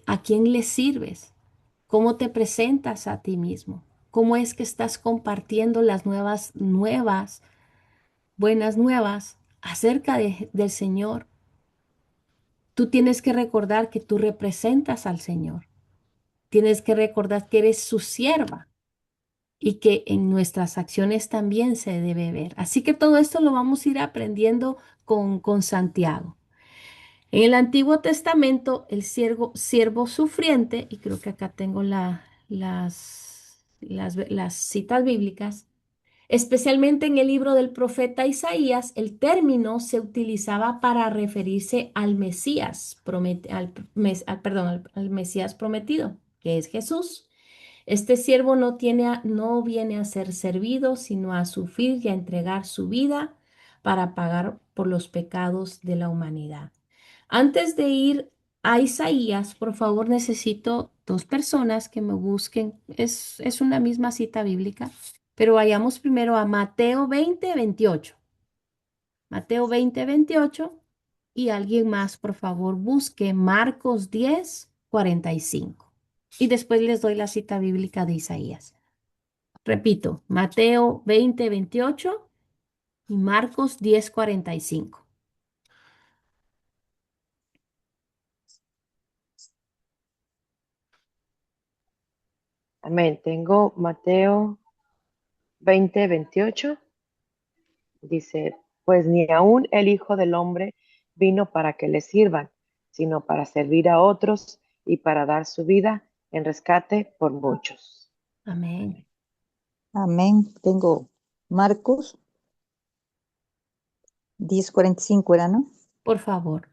Speaker 1: ¿a quién le sirves? ¿Cómo te presentas a ti mismo? ¿Cómo es que estás compartiendo las buenas nuevas acerca del Señor? Tú tienes que recordar que tú representas al Señor. Tienes que recordar que eres su sierva y que en nuestras acciones también se debe ver. Así que todo esto lo vamos a ir aprendiendo con Santiago. En el Antiguo Testamento, el siervo sufriente, y creo que acá tengo las citas bíblicas, especialmente en el libro del profeta Isaías, el término se utilizaba para referirse al Mesías, al Mesías prometido, que es Jesús. Este siervo no viene a ser servido, sino a sufrir y a entregar su vida para pagar por los pecados de la humanidad. Antes de ir a Isaías, por favor, necesito dos personas que me busquen. Es una misma cita bíblica, pero vayamos primero a Mateo 20:28. Mateo 20:28 y alguien más, por favor, busque Marcos 10:45. Y después les doy la cita bíblica de Isaías. Repito, Mateo 20:28 y Marcos 10:45.
Speaker 5: Amén. Tengo Mateo 20:28. Dice, pues ni aun el Hijo del Hombre vino para que le sirvan, sino para servir a otros y para dar su vida en rescate por muchos.
Speaker 1: Amén.
Speaker 4: Amén. Tengo Marcos 10:45 era, ¿no?
Speaker 1: Por favor.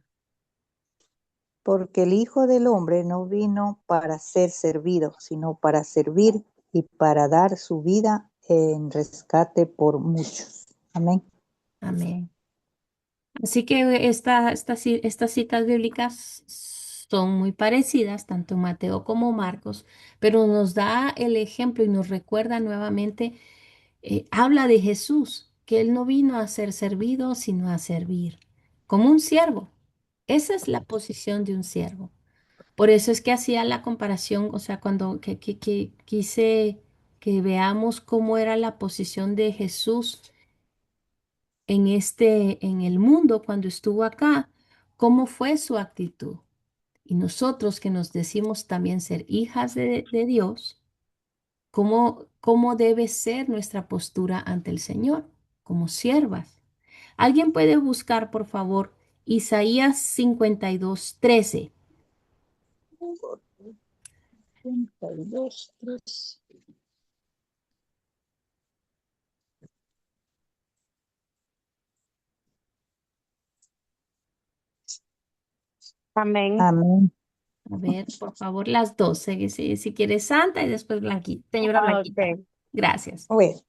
Speaker 4: porque el Hijo del Hombre no vino para ser servido, sino para servir y para dar su vida en rescate por muchos. Amén.
Speaker 1: Amén. Así que estas citas bíblicas son muy parecidas, tanto en Mateo como Marcos, pero nos da el ejemplo y nos recuerda nuevamente, habla de Jesús, que Él no vino a ser servido, sino a servir, como un siervo. Esa es la posición de un siervo. Por eso es que hacía la comparación, o sea, cuando que quise que veamos cómo era la posición de Jesús en el mundo cuando estuvo acá, cómo fue su actitud. Y nosotros que nos decimos también ser hijas de Dios, cómo debe ser nuestra postura ante el Señor, como siervas. ¿Alguien puede buscar, por favor, Isaías 52:13?
Speaker 4: 32, 3.
Speaker 3: Amén.
Speaker 4: Amén.
Speaker 1: A ver, por favor, las dos. Si quieres Santa y después Blanquita. Señora Blanquita.
Speaker 3: Ok.
Speaker 1: Gracias.
Speaker 4: Bueno,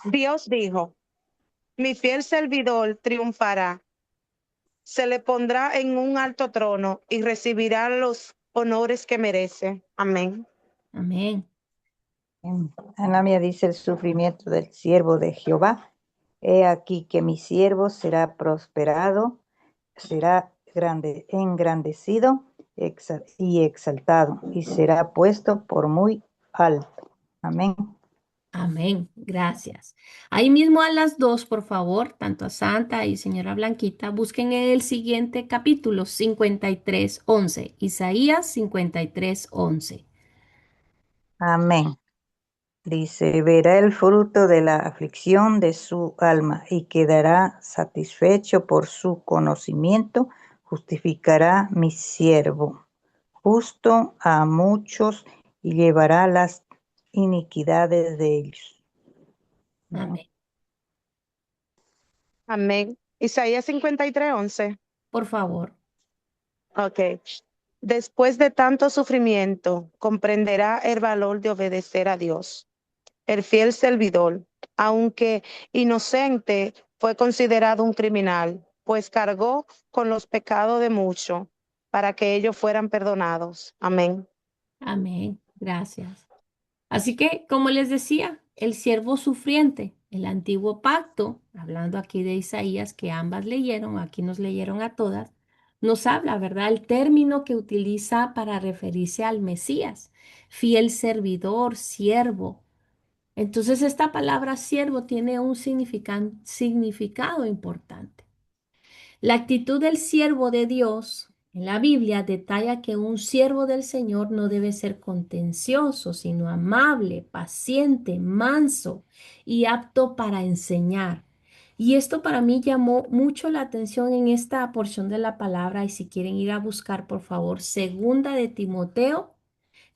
Speaker 3: Dios dijo, mi fiel servidor triunfará, se le pondrá en un alto trono y recibirá los honores que merece. Amén.
Speaker 1: Amén.
Speaker 4: Ana mía dice el sufrimiento del siervo de Jehová. He aquí que mi siervo será prosperado, será engrandecido y exaltado, y será puesto por muy alto. Amén.
Speaker 1: Amén. Gracias. Ahí mismo a las dos, por favor, tanto a Santa y señora Blanquita, busquen el siguiente capítulo 53:11. Isaías 53:11.
Speaker 4: Amén. Dice, verá el fruto de la aflicción de su alma y quedará satisfecho por su conocimiento, justificará mi siervo, justo a muchos y llevará las iniquidades de ellos. Amén.
Speaker 1: Amén.
Speaker 3: Amén. Isaías 53:11.
Speaker 1: Por favor.
Speaker 3: Ok. Después de tanto sufrimiento, comprenderá el valor de obedecer a Dios. El fiel servidor, aunque inocente, fue considerado un criminal, pues cargó con los pecados de muchos para que ellos fueran perdonados. Amén.
Speaker 1: Amén. Gracias. Así que, como les decía, el siervo sufriente, el antiguo pacto, hablando aquí de Isaías, que ambas leyeron, aquí nos leyeron a todas, nos habla, ¿verdad? El término que utiliza para referirse al Mesías, fiel servidor, siervo. Entonces, esta palabra siervo tiene un significado importante. La actitud del siervo de Dios en la Biblia detalla que un siervo del Señor no debe ser contencioso, sino amable, paciente, manso y apto para enseñar. Y esto para mí llamó mucho la atención en esta porción de la palabra y si quieren ir a buscar, por favor, segunda de Timoteo,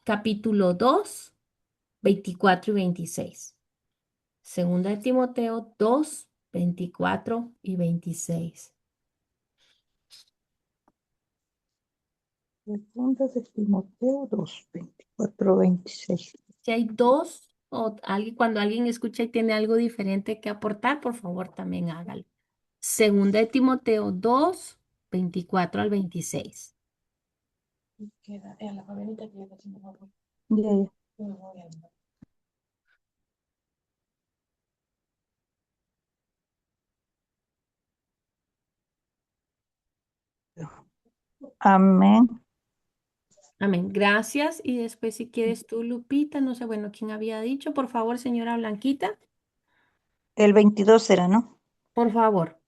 Speaker 1: capítulo 2, 24 y 26. Segunda de Timoteo 2, 24 y 26.
Speaker 4: Segunda de Timoteo 2, 24, 26.
Speaker 1: Si hay dos o alguien, cuando alguien escucha y tiene algo diferente que aportar, por favor también hágalo. Segunda de Timoteo 2, 24 al 26.
Speaker 4: Ya, ya. Amén.
Speaker 1: Amén. Gracias. Y después si quieres tú, Lupita, no sé, bueno, quién había dicho, por favor, señora Blanquita,
Speaker 4: El 22 será, ¿no?
Speaker 1: por favor.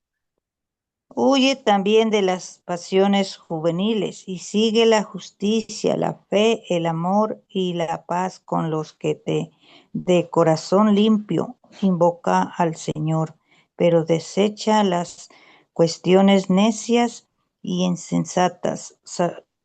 Speaker 4: Huye también de las pasiones juveniles y sigue la justicia, la fe, el amor y la paz con los que de corazón limpio invoca al Señor, pero desecha las cuestiones necias y insensatas,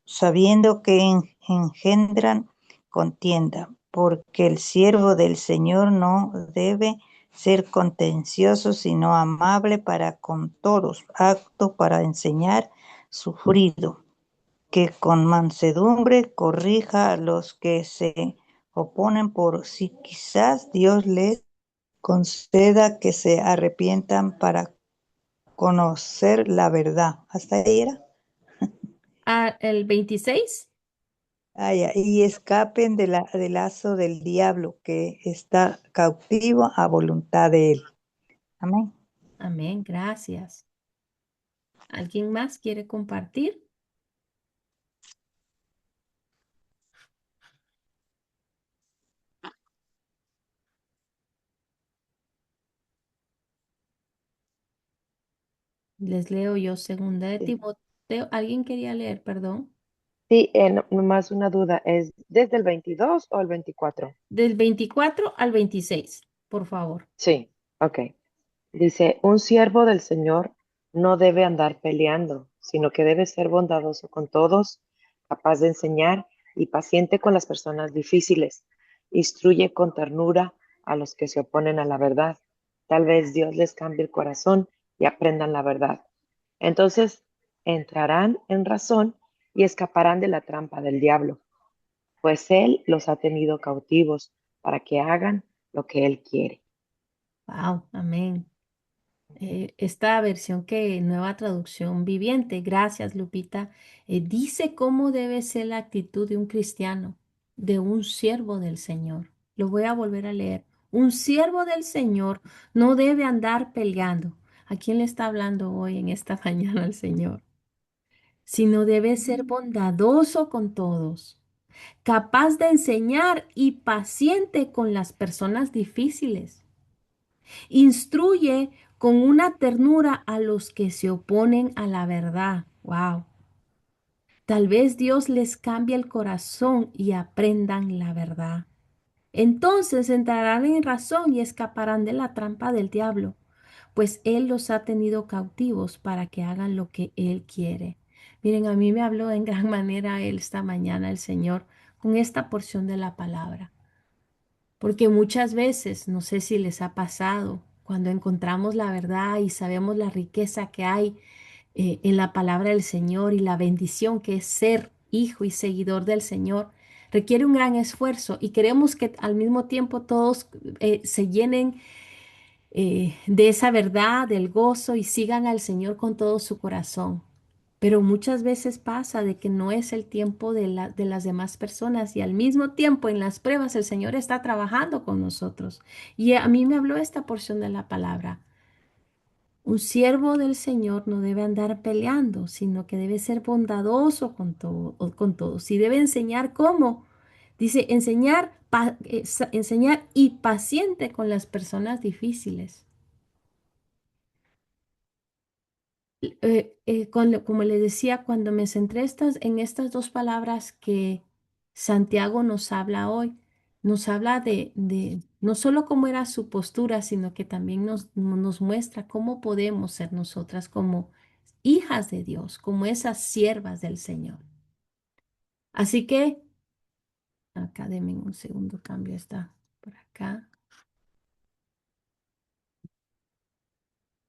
Speaker 4: sabiendo que engendran contienda, porque el siervo del Señor no debe ser contencioso, sino amable para con todos, apto para enseñar, sufrido, que con mansedumbre corrija a los que se oponen por si quizás Dios les conceda que se arrepientan para conocer la verdad. ¿Hasta ahí era?
Speaker 1: Ah, el 26.
Speaker 4: Ah, ya. Y escapen del lazo del diablo que está cautivo a voluntad de él. Amén.
Speaker 1: Amén, gracias. ¿Alguien más quiere compartir? Les leo yo segunda de
Speaker 5: Sí,
Speaker 1: Timoteo. ¿Alguien quería leer, perdón?
Speaker 5: sí, nomás una duda, ¿es desde el 22 o el 24?
Speaker 1: Del 24 al 26, por favor.
Speaker 5: Sí, ok. Dice, un siervo del Señor no debe andar peleando, sino que debe ser bondadoso con todos, capaz de enseñar y paciente con las personas difíciles. Instruye con ternura a los que se oponen a la verdad. Tal vez Dios les cambie el corazón y aprendan la verdad. Entonces entrarán en razón y escaparán de la trampa del diablo, pues Él los ha tenido cautivos para que hagan lo que Él quiere.
Speaker 1: Wow, amén. Esta versión que nueva traducción viviente, gracias Lupita, dice cómo debe ser la actitud de un cristiano, de un siervo del Señor. Lo voy a volver a leer. Un siervo del Señor no debe andar peleando. ¿A quién le está hablando hoy en esta mañana el Señor? Sino debe ser bondadoso con todos, capaz de enseñar y paciente con las personas difíciles. Instruye con una ternura a los que se oponen a la verdad. Wow. Tal vez Dios les cambie el corazón y aprendan la verdad. Entonces entrarán en razón y escaparán de la trampa del diablo, pues Él los ha tenido cautivos para que hagan lo que Él quiere. Miren, a mí me habló en gran manera Él esta mañana, el Señor, con esta porción de la palabra. Porque muchas veces, no sé si les ha pasado, cuando encontramos la verdad y sabemos la riqueza que hay en la palabra del Señor y la bendición que es ser hijo y seguidor del Señor, requiere un gran esfuerzo y queremos que al mismo tiempo todos se llenen de esa verdad, del gozo y sigan al Señor con todo su corazón. Pero muchas veces pasa de que no es el tiempo de las demás personas y al mismo tiempo en las pruebas el Señor está trabajando con nosotros. Y a mí me habló esta porción de la palabra. Un siervo del Señor no debe andar peleando, sino que debe ser bondadoso con todo, o con todos. Y debe enseñar cómo. Dice, enseñar, enseñar y paciente con las personas difíciles. Como les decía, cuando me centré en estas dos palabras que Santiago nos habla hoy, nos habla de no solo cómo era su postura, sino que también nos muestra cómo podemos ser nosotras como hijas de Dios, como esas siervas del Señor. Así que, acá denme un segundo, cambio está por acá.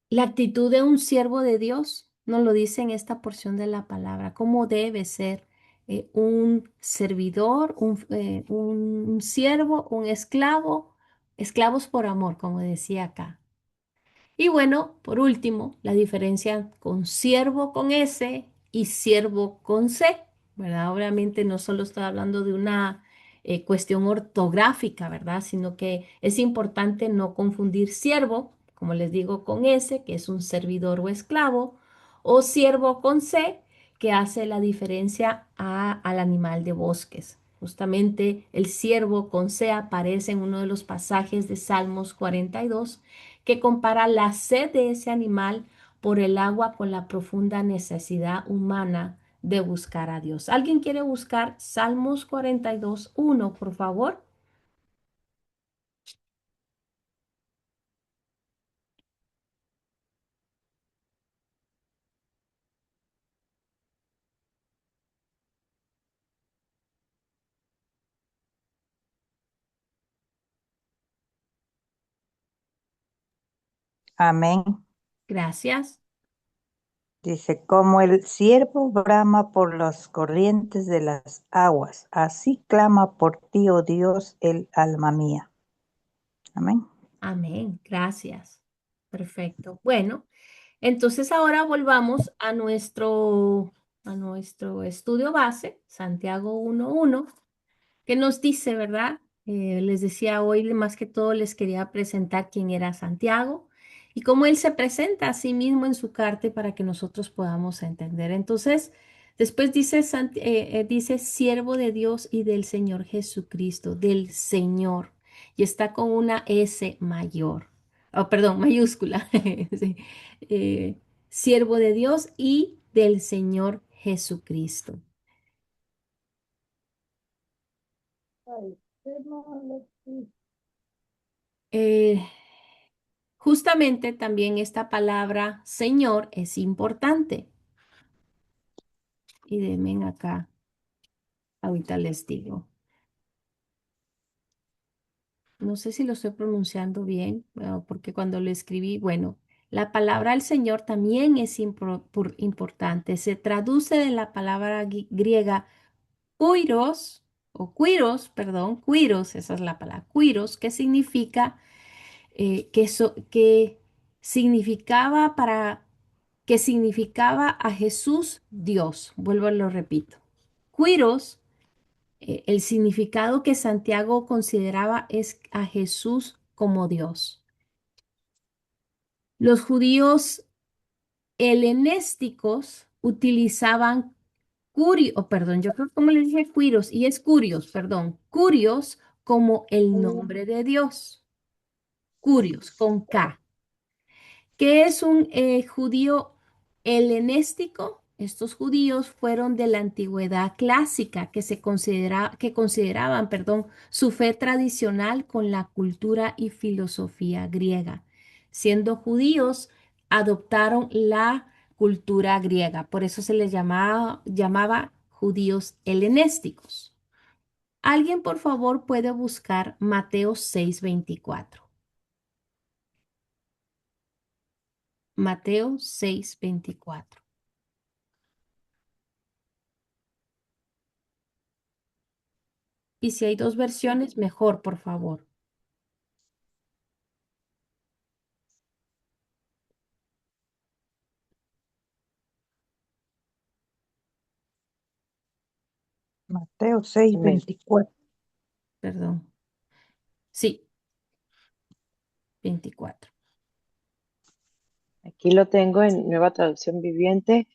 Speaker 1: La actitud de un siervo de Dios nos lo dice en esta porción de la palabra, cómo debe ser un servidor, un siervo, un esclavo, esclavos por amor, como decía acá. Y bueno, por último, la diferencia con siervo con S y siervo con C, ¿verdad? Obviamente no solo estoy hablando de una cuestión ortográfica, ¿verdad? Sino que es importante no confundir siervo, como les digo, con S, que es un servidor o esclavo, o siervo con C, que hace la diferencia al animal de bosques. Justamente el siervo con C aparece en uno de los pasajes de Salmos 42 que compara la sed de ese animal por el agua con la profunda necesidad humana de buscar a Dios. ¿Alguien quiere buscar Salmos 42:1, por favor?
Speaker 4: Amén.
Speaker 1: Gracias.
Speaker 4: Dice, como el ciervo brama por las corrientes de las aguas, así clama por ti, oh Dios, el alma mía. Amén.
Speaker 1: Amén. Gracias. Perfecto. Bueno, entonces ahora volvamos a nuestro estudio base, Santiago 1:1, que nos dice, ¿verdad? Les decía hoy, más que todo, les quería presentar quién era Santiago y cómo él se presenta a sí mismo en su carta y para que nosotros podamos entender. Entonces, después dice, dice siervo de Dios y del Señor Jesucristo, del Señor, y está con una S mayor, oh, perdón, mayúscula. Sí. Eh, Siervo de Dios y del Señor Jesucristo. Eh, Justamente también esta palabra Señor es importante. Y denme acá, ahorita les digo. No sé si lo estoy pronunciando bien, porque cuando lo escribí, bueno, la palabra el Señor también es importante. Se traduce de la palabra griega kuiros, o kuiros, perdón, kuiros, esa es la palabra, kuiros, que significa que significaba que significaba a Jesús Dios. Vuelvo, lo repito. Quiros, el significado que Santiago consideraba es a Jesús como Dios. Los judíos helenísticos utilizaban perdón, yo creo que como le dije cuiros, y es curios, perdón, curios como el nombre de Dios. Curios, con K. ¿Qué es un judío helenístico? Estos judíos fueron de la antigüedad clásica que consideraban, perdón, su fe tradicional con la cultura y filosofía griega. Siendo judíos, adoptaron la cultura griega. Por eso se les llamaba judíos helenísticos. ¿Alguien, por favor, puede buscar Mateo 6:24? Mateo 6:24. Y si hay dos versiones, mejor, por favor.
Speaker 4: Mateo 6,
Speaker 5: Amén.
Speaker 4: 24.
Speaker 1: Perdón. Sí, 24.
Speaker 5: Aquí lo tengo en Nueva Traducción Viviente.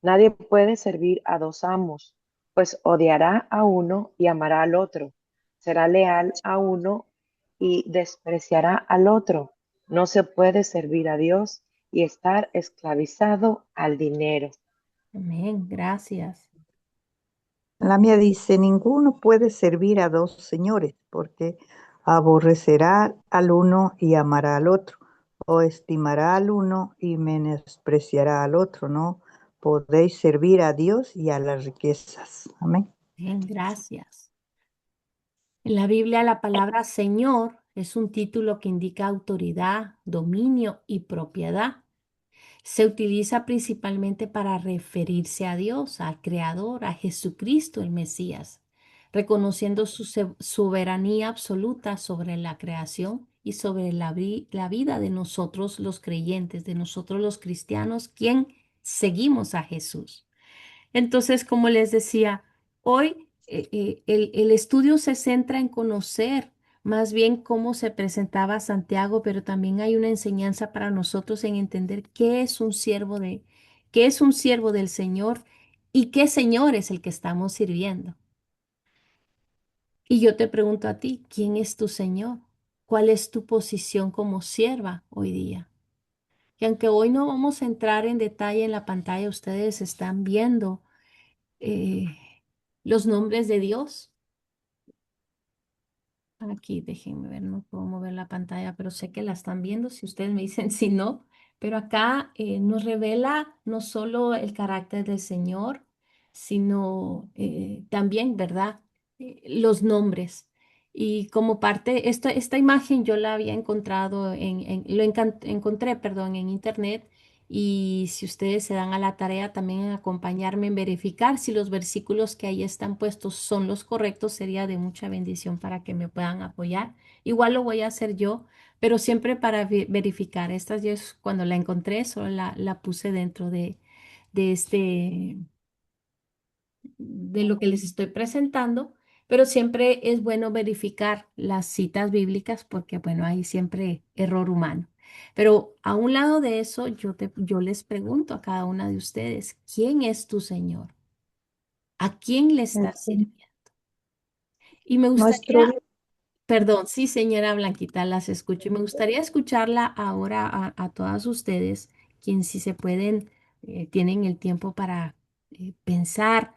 Speaker 5: Nadie puede servir a dos amos, pues odiará a uno y amará al otro. Será leal a uno y despreciará al otro. No se puede servir a Dios y estar esclavizado al dinero.
Speaker 1: Amén. Gracias.
Speaker 4: La mía dice, ninguno puede servir a dos señores, porque aborrecerá al uno y amará al otro, o estimará al uno y menospreciará al otro, ¿no? Podéis servir a Dios y a las riquezas. Amén.
Speaker 1: Amén. Gracias. En la Biblia, la palabra Señor es un título que indica autoridad, dominio y propiedad. Se utiliza principalmente para referirse a Dios, al Creador, a Jesucristo, el Mesías, reconociendo su soberanía absoluta sobre la creación y sobre la vida de nosotros los creyentes, de nosotros los cristianos, quien seguimos a Jesús. Entonces, como les decía, hoy el estudio se centra en conocer más bien cómo se presentaba Santiago, pero también hay una enseñanza para nosotros en entender qué es un siervo del Señor y qué Señor es el que estamos sirviendo. Y yo te pregunto a ti, ¿quién es tu Señor? ¿Cuál es tu posición como sierva hoy día? Que aunque hoy no vamos a entrar en detalle en la pantalla, ustedes están viendo eh, los nombres de Dios. Aquí, déjenme ver, no puedo mover la pantalla, pero sé que la están viendo, si ustedes me dicen si no. Pero acá nos revela no solo el carácter del Señor, sino también, ¿verdad? Los nombres. Y como parte, esta imagen yo la había encontrado encontré, perdón, en internet Y si ustedes se dan a la tarea también en acompañarme en verificar si los versículos que ahí están puestos son los correctos, sería de mucha bendición para que me puedan apoyar. Igual lo voy a hacer yo, pero siempre para verificar. Esta yo cuando la encontré, solo la puse dentro de de lo que les estoy presentando, pero siempre es bueno verificar las citas bíblicas porque, bueno, hay siempre error humano. Pero a un lado de eso, yo les pregunto a cada una de ustedes, ¿quién es tu Señor? ¿A quién le
Speaker 4: El
Speaker 1: estás
Speaker 4: Señor,
Speaker 1: sirviendo? Y me
Speaker 4: nuestro
Speaker 1: gustaría,
Speaker 4: Dios.
Speaker 1: perdón, sí, señora Blanquita, las escucho. Y me gustaría escucharla ahora a todas ustedes, quien si se pueden, tienen el tiempo para pensar,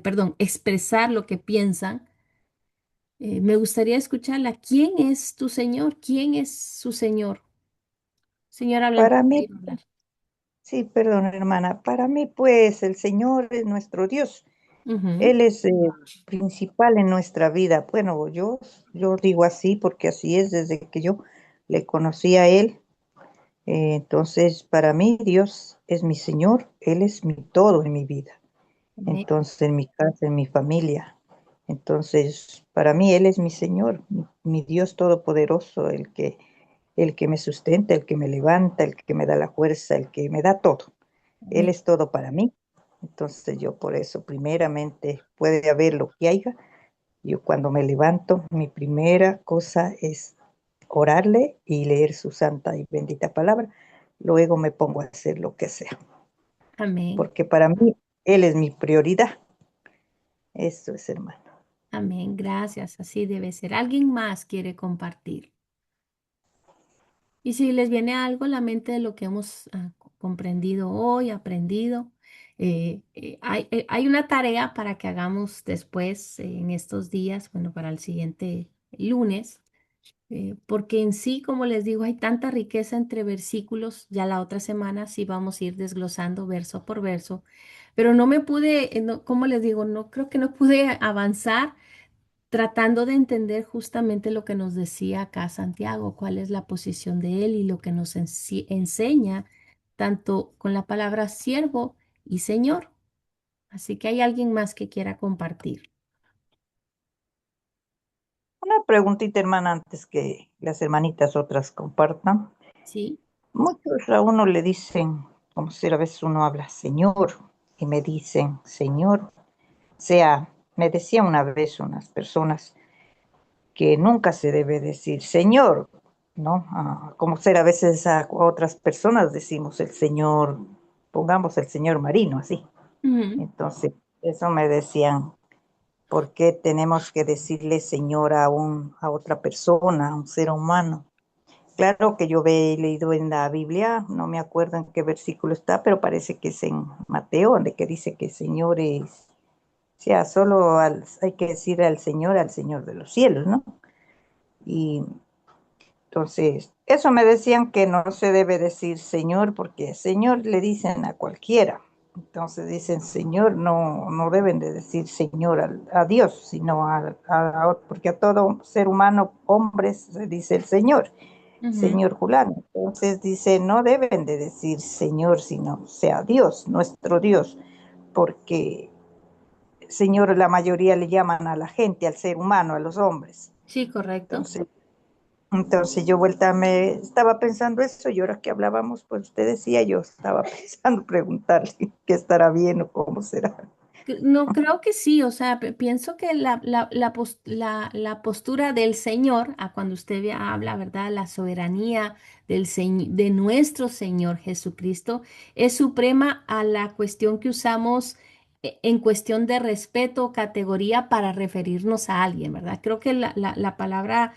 Speaker 1: perdón, expresar lo que piensan. Me gustaría escucharla. ¿Quién es tu Señor? ¿Quién es su Señor? Señora
Speaker 4: Para
Speaker 1: Blanquita,
Speaker 4: mí,
Speaker 1: iba a hablar.
Speaker 4: sí, perdón, hermana, para mí, pues, el Señor es nuestro Dios.
Speaker 1: Ujú,
Speaker 4: Él es principal en nuestra vida. Bueno, yo digo así porque así es desde que yo le conocí a Él. Entonces, para mí, Dios es mi Señor. Él es mi todo en mi vida.
Speaker 1: amén,
Speaker 4: Entonces, en mi casa, en mi familia. Entonces, para mí, Él es mi Señor, mi Dios todopoderoso, el que me sustenta, el que me levanta, el que me da la fuerza, el que me da todo. Él
Speaker 1: amén,
Speaker 4: es todo para mí. Entonces yo por eso, primeramente, puede haber lo que haya. Yo cuando me levanto, mi primera cosa es orarle y leer su santa y bendita palabra. Luego me pongo a hacer lo que sea,
Speaker 1: amén,
Speaker 4: porque para mí Él es mi prioridad. Eso es, hermano.
Speaker 1: amén. Gracias. Así debe ser. ¿Alguien más quiere compartir? Y si les viene algo a la mente de lo que hemos comprendido hoy, aprendido, hay una tarea para que hagamos después, en estos días, bueno, para el siguiente lunes, porque en sí, como les digo, hay tanta riqueza entre versículos, ya la otra semana sí vamos a ir desglosando verso por verso, pero no me pude, como les digo, no creo que no pude avanzar tratando de entender justamente lo que nos decía acá Santiago, cuál es la posición de él y lo que nos enseña, tanto con la palabra siervo y señor. Así que hay alguien más que quiera compartir.
Speaker 4: Una preguntita, hermana, antes que las hermanitas otras compartan.
Speaker 1: ¿Sí?
Speaker 4: Muchos a uno le dicen, como si a veces uno habla, Señor, y me dicen, Señor. Sea, me decía una vez unas personas que nunca se debe decir Señor, ¿no? Como ser a veces a otras personas decimos el Señor, pongamos el Señor Marino, así.
Speaker 1: Ujú,
Speaker 4: Entonces, eso me decían, ¿por qué tenemos que decirle Señor a otra persona, a un ser humano? Claro que yo he leído en la Biblia, no me acuerdo en qué versículo está, pero parece que es en Mateo, donde que dice que Señor es, o sea, hay que decir al Señor de los cielos, ¿no? Y entonces, eso me decían que no se debe decir Señor, porque Señor le dicen a cualquiera. Entonces dicen Señor, no, no deben de decir Señor a Dios, sino porque a todo ser humano, hombre, se dice el Señor,
Speaker 1: ujú.
Speaker 4: Señor Julano. Entonces dice, no deben de decir Señor, sino sea Dios, nuestro Dios, porque Señor, la mayoría le llaman a la gente, al ser humano, a los hombres.
Speaker 1: Sí, correcto.
Speaker 4: Entonces, entonces yo vuelta me estaba pensando eso y ahora que hablábamos, pues usted decía, yo estaba pensando preguntarle qué estará bien o cómo será.
Speaker 1: No, creo que sí, o sea, pienso que la postura del Señor, a cuando usted habla, ¿verdad? La soberanía de nuestro Señor Jesucristo es suprema a la cuestión que usamos en cuestión de respeto o categoría para referirnos a alguien, ¿verdad? Creo que la palabra,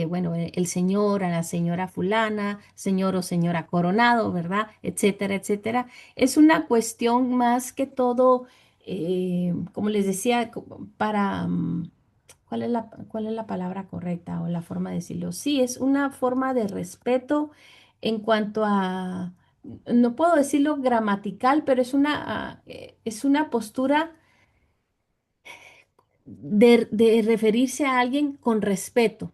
Speaker 1: bueno, el Señor, a la señora fulana, señor o señora coronado, ¿verdad? Etcétera, etcétera, es una cuestión más que todo como les decía, para, cuál es la palabra correcta o la forma de decirlo? Sí, es una forma de respeto en cuanto a, no puedo decirlo gramatical, pero es una postura de referirse a alguien con respeto.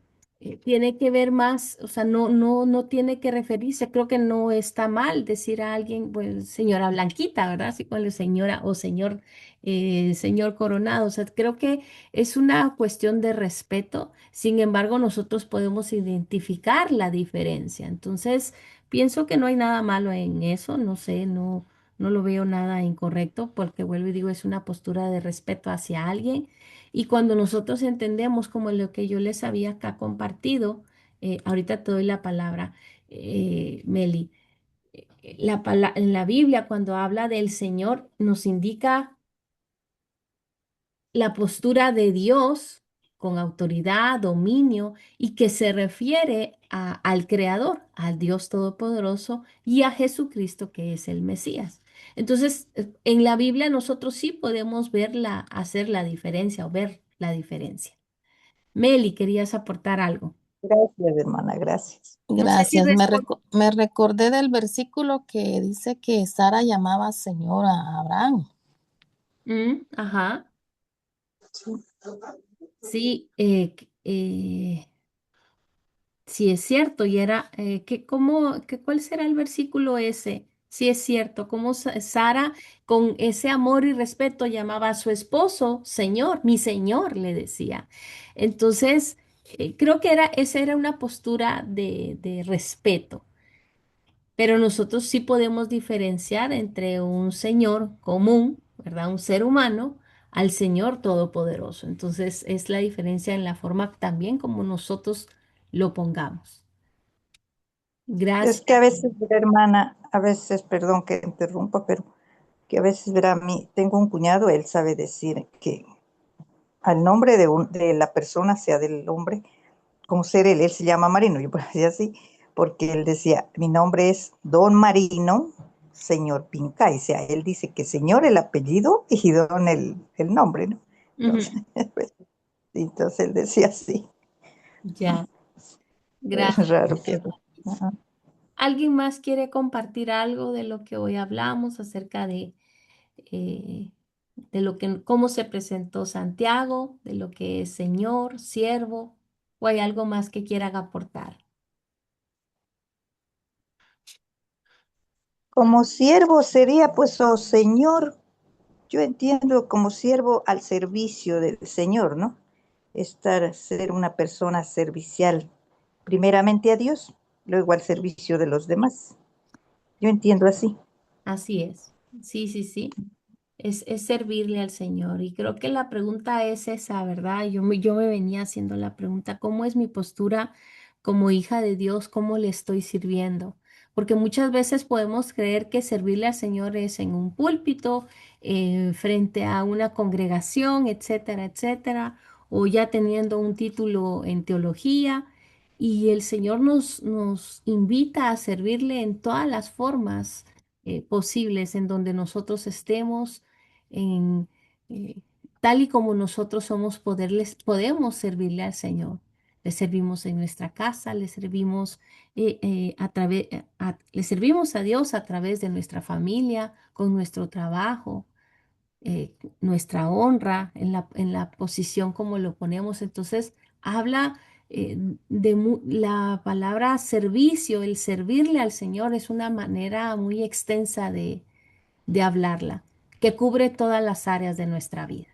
Speaker 1: tiene que ver más, o sea, no tiene que referirse, creo que no está mal decir a alguien, pues, señora Blanquita, ¿verdad? Así como señora o señor, señor Coronado, o sea, creo que es una cuestión de respeto, sin embargo, nosotros podemos identificar la diferencia, entonces, pienso que no hay nada malo en eso, no sé, no lo veo nada incorrecto, porque vuelvo y digo, es una postura de respeto hacia alguien. Y cuando nosotros entendemos como lo que yo les había acá compartido, ahorita te doy la palabra, Meli, en la Biblia cuando habla del Señor nos indica la postura de Dios con autoridad, dominio y que se refiere al Creador, al Dios Todopoderoso y a Jesucristo que es el Mesías. Entonces, en la Biblia nosotros sí podemos hacer la diferencia o ver la diferencia. Meli, querías aportar algo.
Speaker 4: Gracias, hermana, gracias.
Speaker 1: No sé si
Speaker 6: Gracias. Me recordé del versículo que dice que Sara llamaba Señor a Abraham.
Speaker 1: Ajá,
Speaker 4: Sí.
Speaker 1: sí, sí es cierto, y era, ¿cuál será el versículo ese? Sí es cierto, como Sara con ese amor y respeto llamaba a su esposo Señor, mi Señor, le decía. Entonces, creo que esa era una postura de respeto. Pero nosotros sí podemos diferenciar entre un Señor común, ¿verdad? Un ser humano, al Señor todopoderoso. Entonces es la diferencia en la forma también como nosotros lo pongamos.
Speaker 4: Es
Speaker 1: Gracias.
Speaker 4: que a veces, verá, hermana, a veces, perdón que interrumpa, pero que a veces, verá, a mí, tengo un cuñado, él sabe decir que al nombre de la persona, sea del hombre, como ser él se llama Marino, yo por decir así, porque él decía, mi nombre es Don Marino, señor Pincay, o sea, él dice que señor el apellido y don el nombre, ¿no? Entonces,
Speaker 1: Ujú.
Speaker 4: pues, entonces él decía así,
Speaker 1: Ya,
Speaker 4: es
Speaker 1: gracias.
Speaker 4: raro, pero... ajá.
Speaker 1: ¿Alguien más quiere compartir algo de lo que hoy hablamos acerca eh, de lo que, cómo se presentó Santiago, de lo que es Señor, siervo, o hay algo más que quieran aportar?
Speaker 4: Como siervo sería, pues, oh Señor, yo entiendo como siervo al servicio del Señor, ¿no? Ser una persona servicial, primeramente a Dios, luego al servicio de los demás. Yo entiendo así.
Speaker 1: Así es. Sí, sí, sí. Es servirle al Señor. Y creo que la pregunta es esa, ¿verdad? Yo me venía haciendo la pregunta, ¿cómo es mi postura como hija de Dios? ¿Cómo le estoy sirviendo? Porque muchas veces podemos creer que servirle al Señor es en un púlpito, frente a una congregación, etcétera, etcétera, o ya teniendo un título en teología. Y el Señor nos invita a servirle en todas las formas posibles en donde nosotros estemos en eh, tal y como nosotros somos, podemos servirle al Señor. Le servimos en nuestra casa, le servimos le servimos a Dios a través de nuestra familia, con nuestro trabajo, nuestra honra en la posición como lo ponemos. Entonces, habla la palabra servicio, el servirle al Señor es una manera muy extensa de hablarla, que cubre todas las áreas de nuestra vida.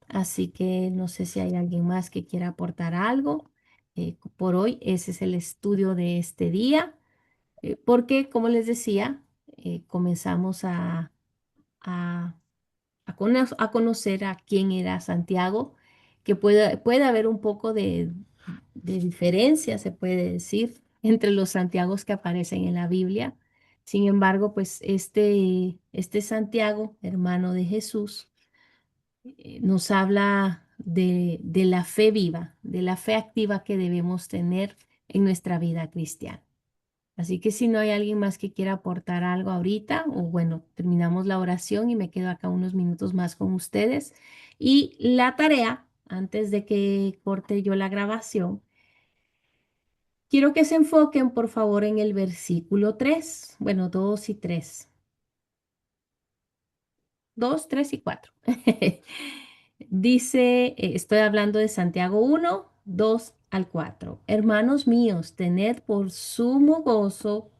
Speaker 1: Así que no sé si hay alguien más que quiera aportar algo. Por hoy, ese es el estudio de este día, porque, como les decía, comenzamos a, a conocer a quién era Santiago, que puede haber un poco de diferencia, se puede decir, entre los Santiagos que aparecen en la Biblia. Sin embargo, pues este Santiago, hermano de Jesús, nos habla de la fe viva, de la fe activa que debemos tener en nuestra vida cristiana. Así que si no hay alguien más que quiera aportar algo ahorita, o bueno, terminamos la oración y me quedo acá unos minutos más con ustedes. Y la tarea, antes de que corte yo la grabación, quiero que se enfoquen por favor en el versículo 3, bueno, 2 y 3, 2, 3 y 4. Dice, estoy hablando de Santiago 1, 2 al 4. Hermanos míos, tened por sumo gozo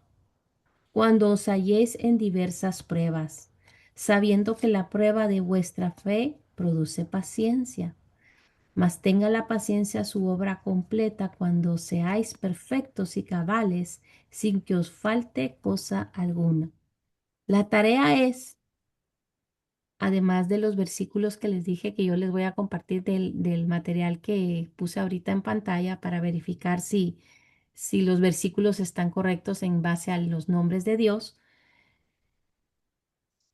Speaker 1: cuando os halléis en diversas pruebas, sabiendo que la prueba de vuestra fe produce paciencia. Mas tenga la paciencia su obra completa cuando seáis perfectos y cabales, sin que os falte cosa alguna. La tarea es, además de los versículos que les dije que yo les voy a compartir del material que puse ahorita en pantalla para verificar si los versículos están correctos en base a los nombres de Dios.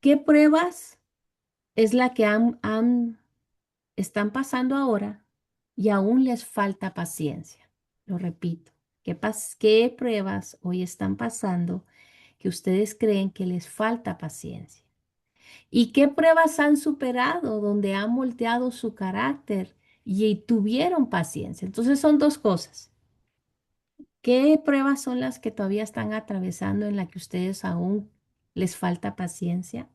Speaker 1: ¿Qué pruebas es la que están pasando ahora y aún les falta paciencia? Lo repito, ¿qué pruebas hoy están pasando que ustedes creen que les falta paciencia? ¿Y qué pruebas han superado donde han moldeado su carácter y tuvieron paciencia? Entonces son dos cosas. ¿Qué pruebas son las que todavía están atravesando en la que ustedes aún les falta paciencia?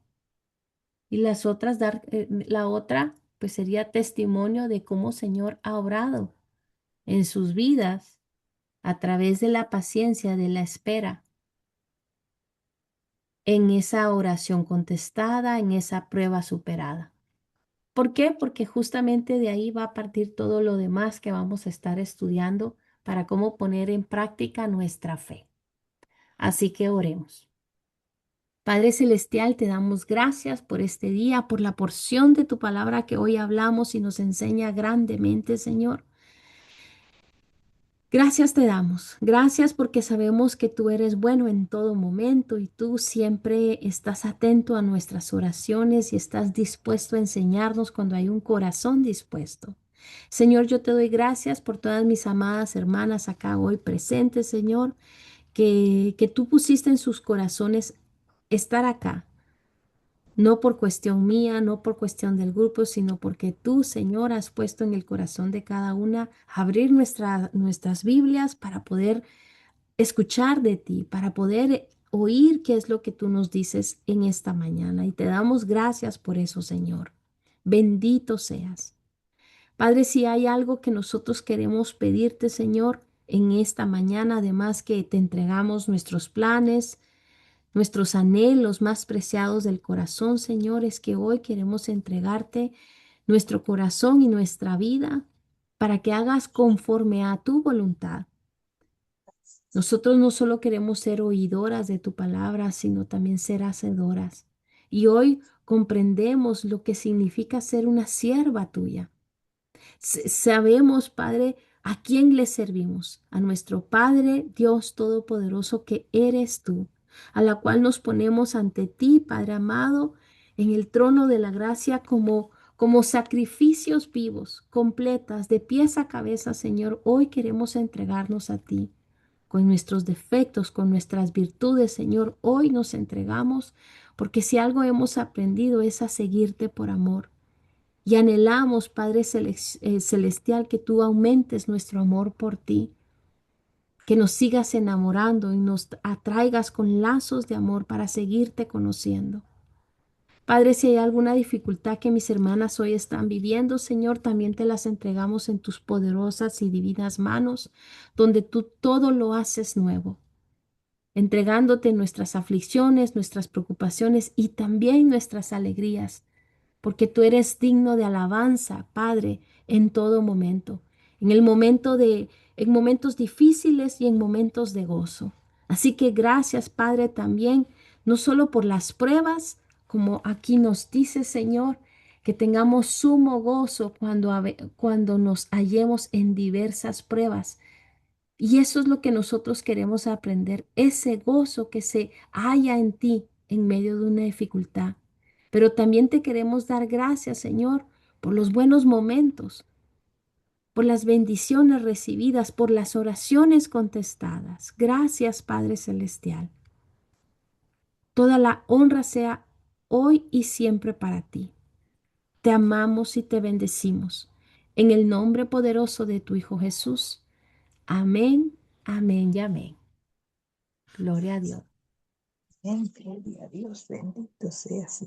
Speaker 1: Y las otras, la otra, pues sería testimonio de cómo Señor ha obrado en sus vidas a través de la paciencia, de la espera, en esa oración contestada, en esa prueba superada. ¿Por qué? Porque justamente de ahí va a partir todo lo demás que vamos a estar estudiando para cómo poner en práctica nuestra fe. Así que oremos. Padre Celestial, te damos gracias por este día, por la porción de tu palabra que hoy hablamos y nos enseña grandemente, Señor. Gracias te damos. Gracias porque sabemos que tú eres bueno en todo momento y tú siempre estás atento a nuestras oraciones y estás dispuesto a enseñarnos cuando hay un corazón dispuesto. Señor, yo te doy gracias por todas mis amadas hermanas acá hoy presentes, Señor, que tú pusiste en sus corazones estar acá. No por cuestión mía, no por cuestión del grupo, sino porque tú, Señor, has puesto en el corazón de cada una abrir nuestras Biblias para poder escuchar de ti, para poder oír qué es lo que tú nos dices en esta mañana. Y te damos gracias por eso, Señor. Bendito seas. Padre, si hay algo que nosotros queremos pedirte, Señor, en esta mañana, además que te entregamos nuestros planes, nuestros anhelos más preciados del corazón, Señor, es que hoy queremos entregarte nuestro corazón y nuestra vida para que hagas conforme a tu voluntad. Nosotros no solo queremos ser oídoras de tu palabra, sino también ser hacedoras. Y hoy comprendemos lo que significa ser una sierva tuya. Sabemos, Padre, a quién le servimos, a nuestro Padre Dios Todopoderoso que eres tú, a la cual nos ponemos ante ti, Padre amado, en el trono de la gracia como sacrificios vivos, completas, de pies a cabeza, Señor. Hoy queremos entregarnos a ti con nuestros defectos, con nuestras virtudes, Señor. Hoy nos entregamos porque si algo hemos aprendido es a seguirte por amor. Y anhelamos, Padre Celestial, que tú aumentes nuestro amor por ti, que nos sigas enamorando y nos atraigas con lazos de amor para seguirte conociendo. Padre, si hay alguna dificultad que mis hermanas hoy están viviendo, Señor, también te las entregamos en tus poderosas y divinas manos, donde tú todo lo haces nuevo, entregándote nuestras aflicciones, nuestras preocupaciones y también nuestras alegrías porque tú eres digno de alabanza, Padre, en todo momento, en momentos difíciles y en momentos de gozo. Así que gracias, Padre, también, no solo por las pruebas, como aquí nos dice, Señor, que tengamos sumo gozo cuando nos hallemos en diversas pruebas. Y eso es lo que nosotros queremos aprender, ese gozo que se halla en ti en medio de una dificultad. Pero también te queremos dar gracias, Señor, por los buenos momentos, por las bendiciones recibidas, por las oraciones contestadas. Gracias, Padre Celestial. Toda la honra sea hoy y siempre para ti. Te amamos y te bendecimos. En el nombre poderoso de tu Hijo Jesús. Amén, amén y amén. Gloria a Dios.
Speaker 4: Gloria a Dios, bendito seas.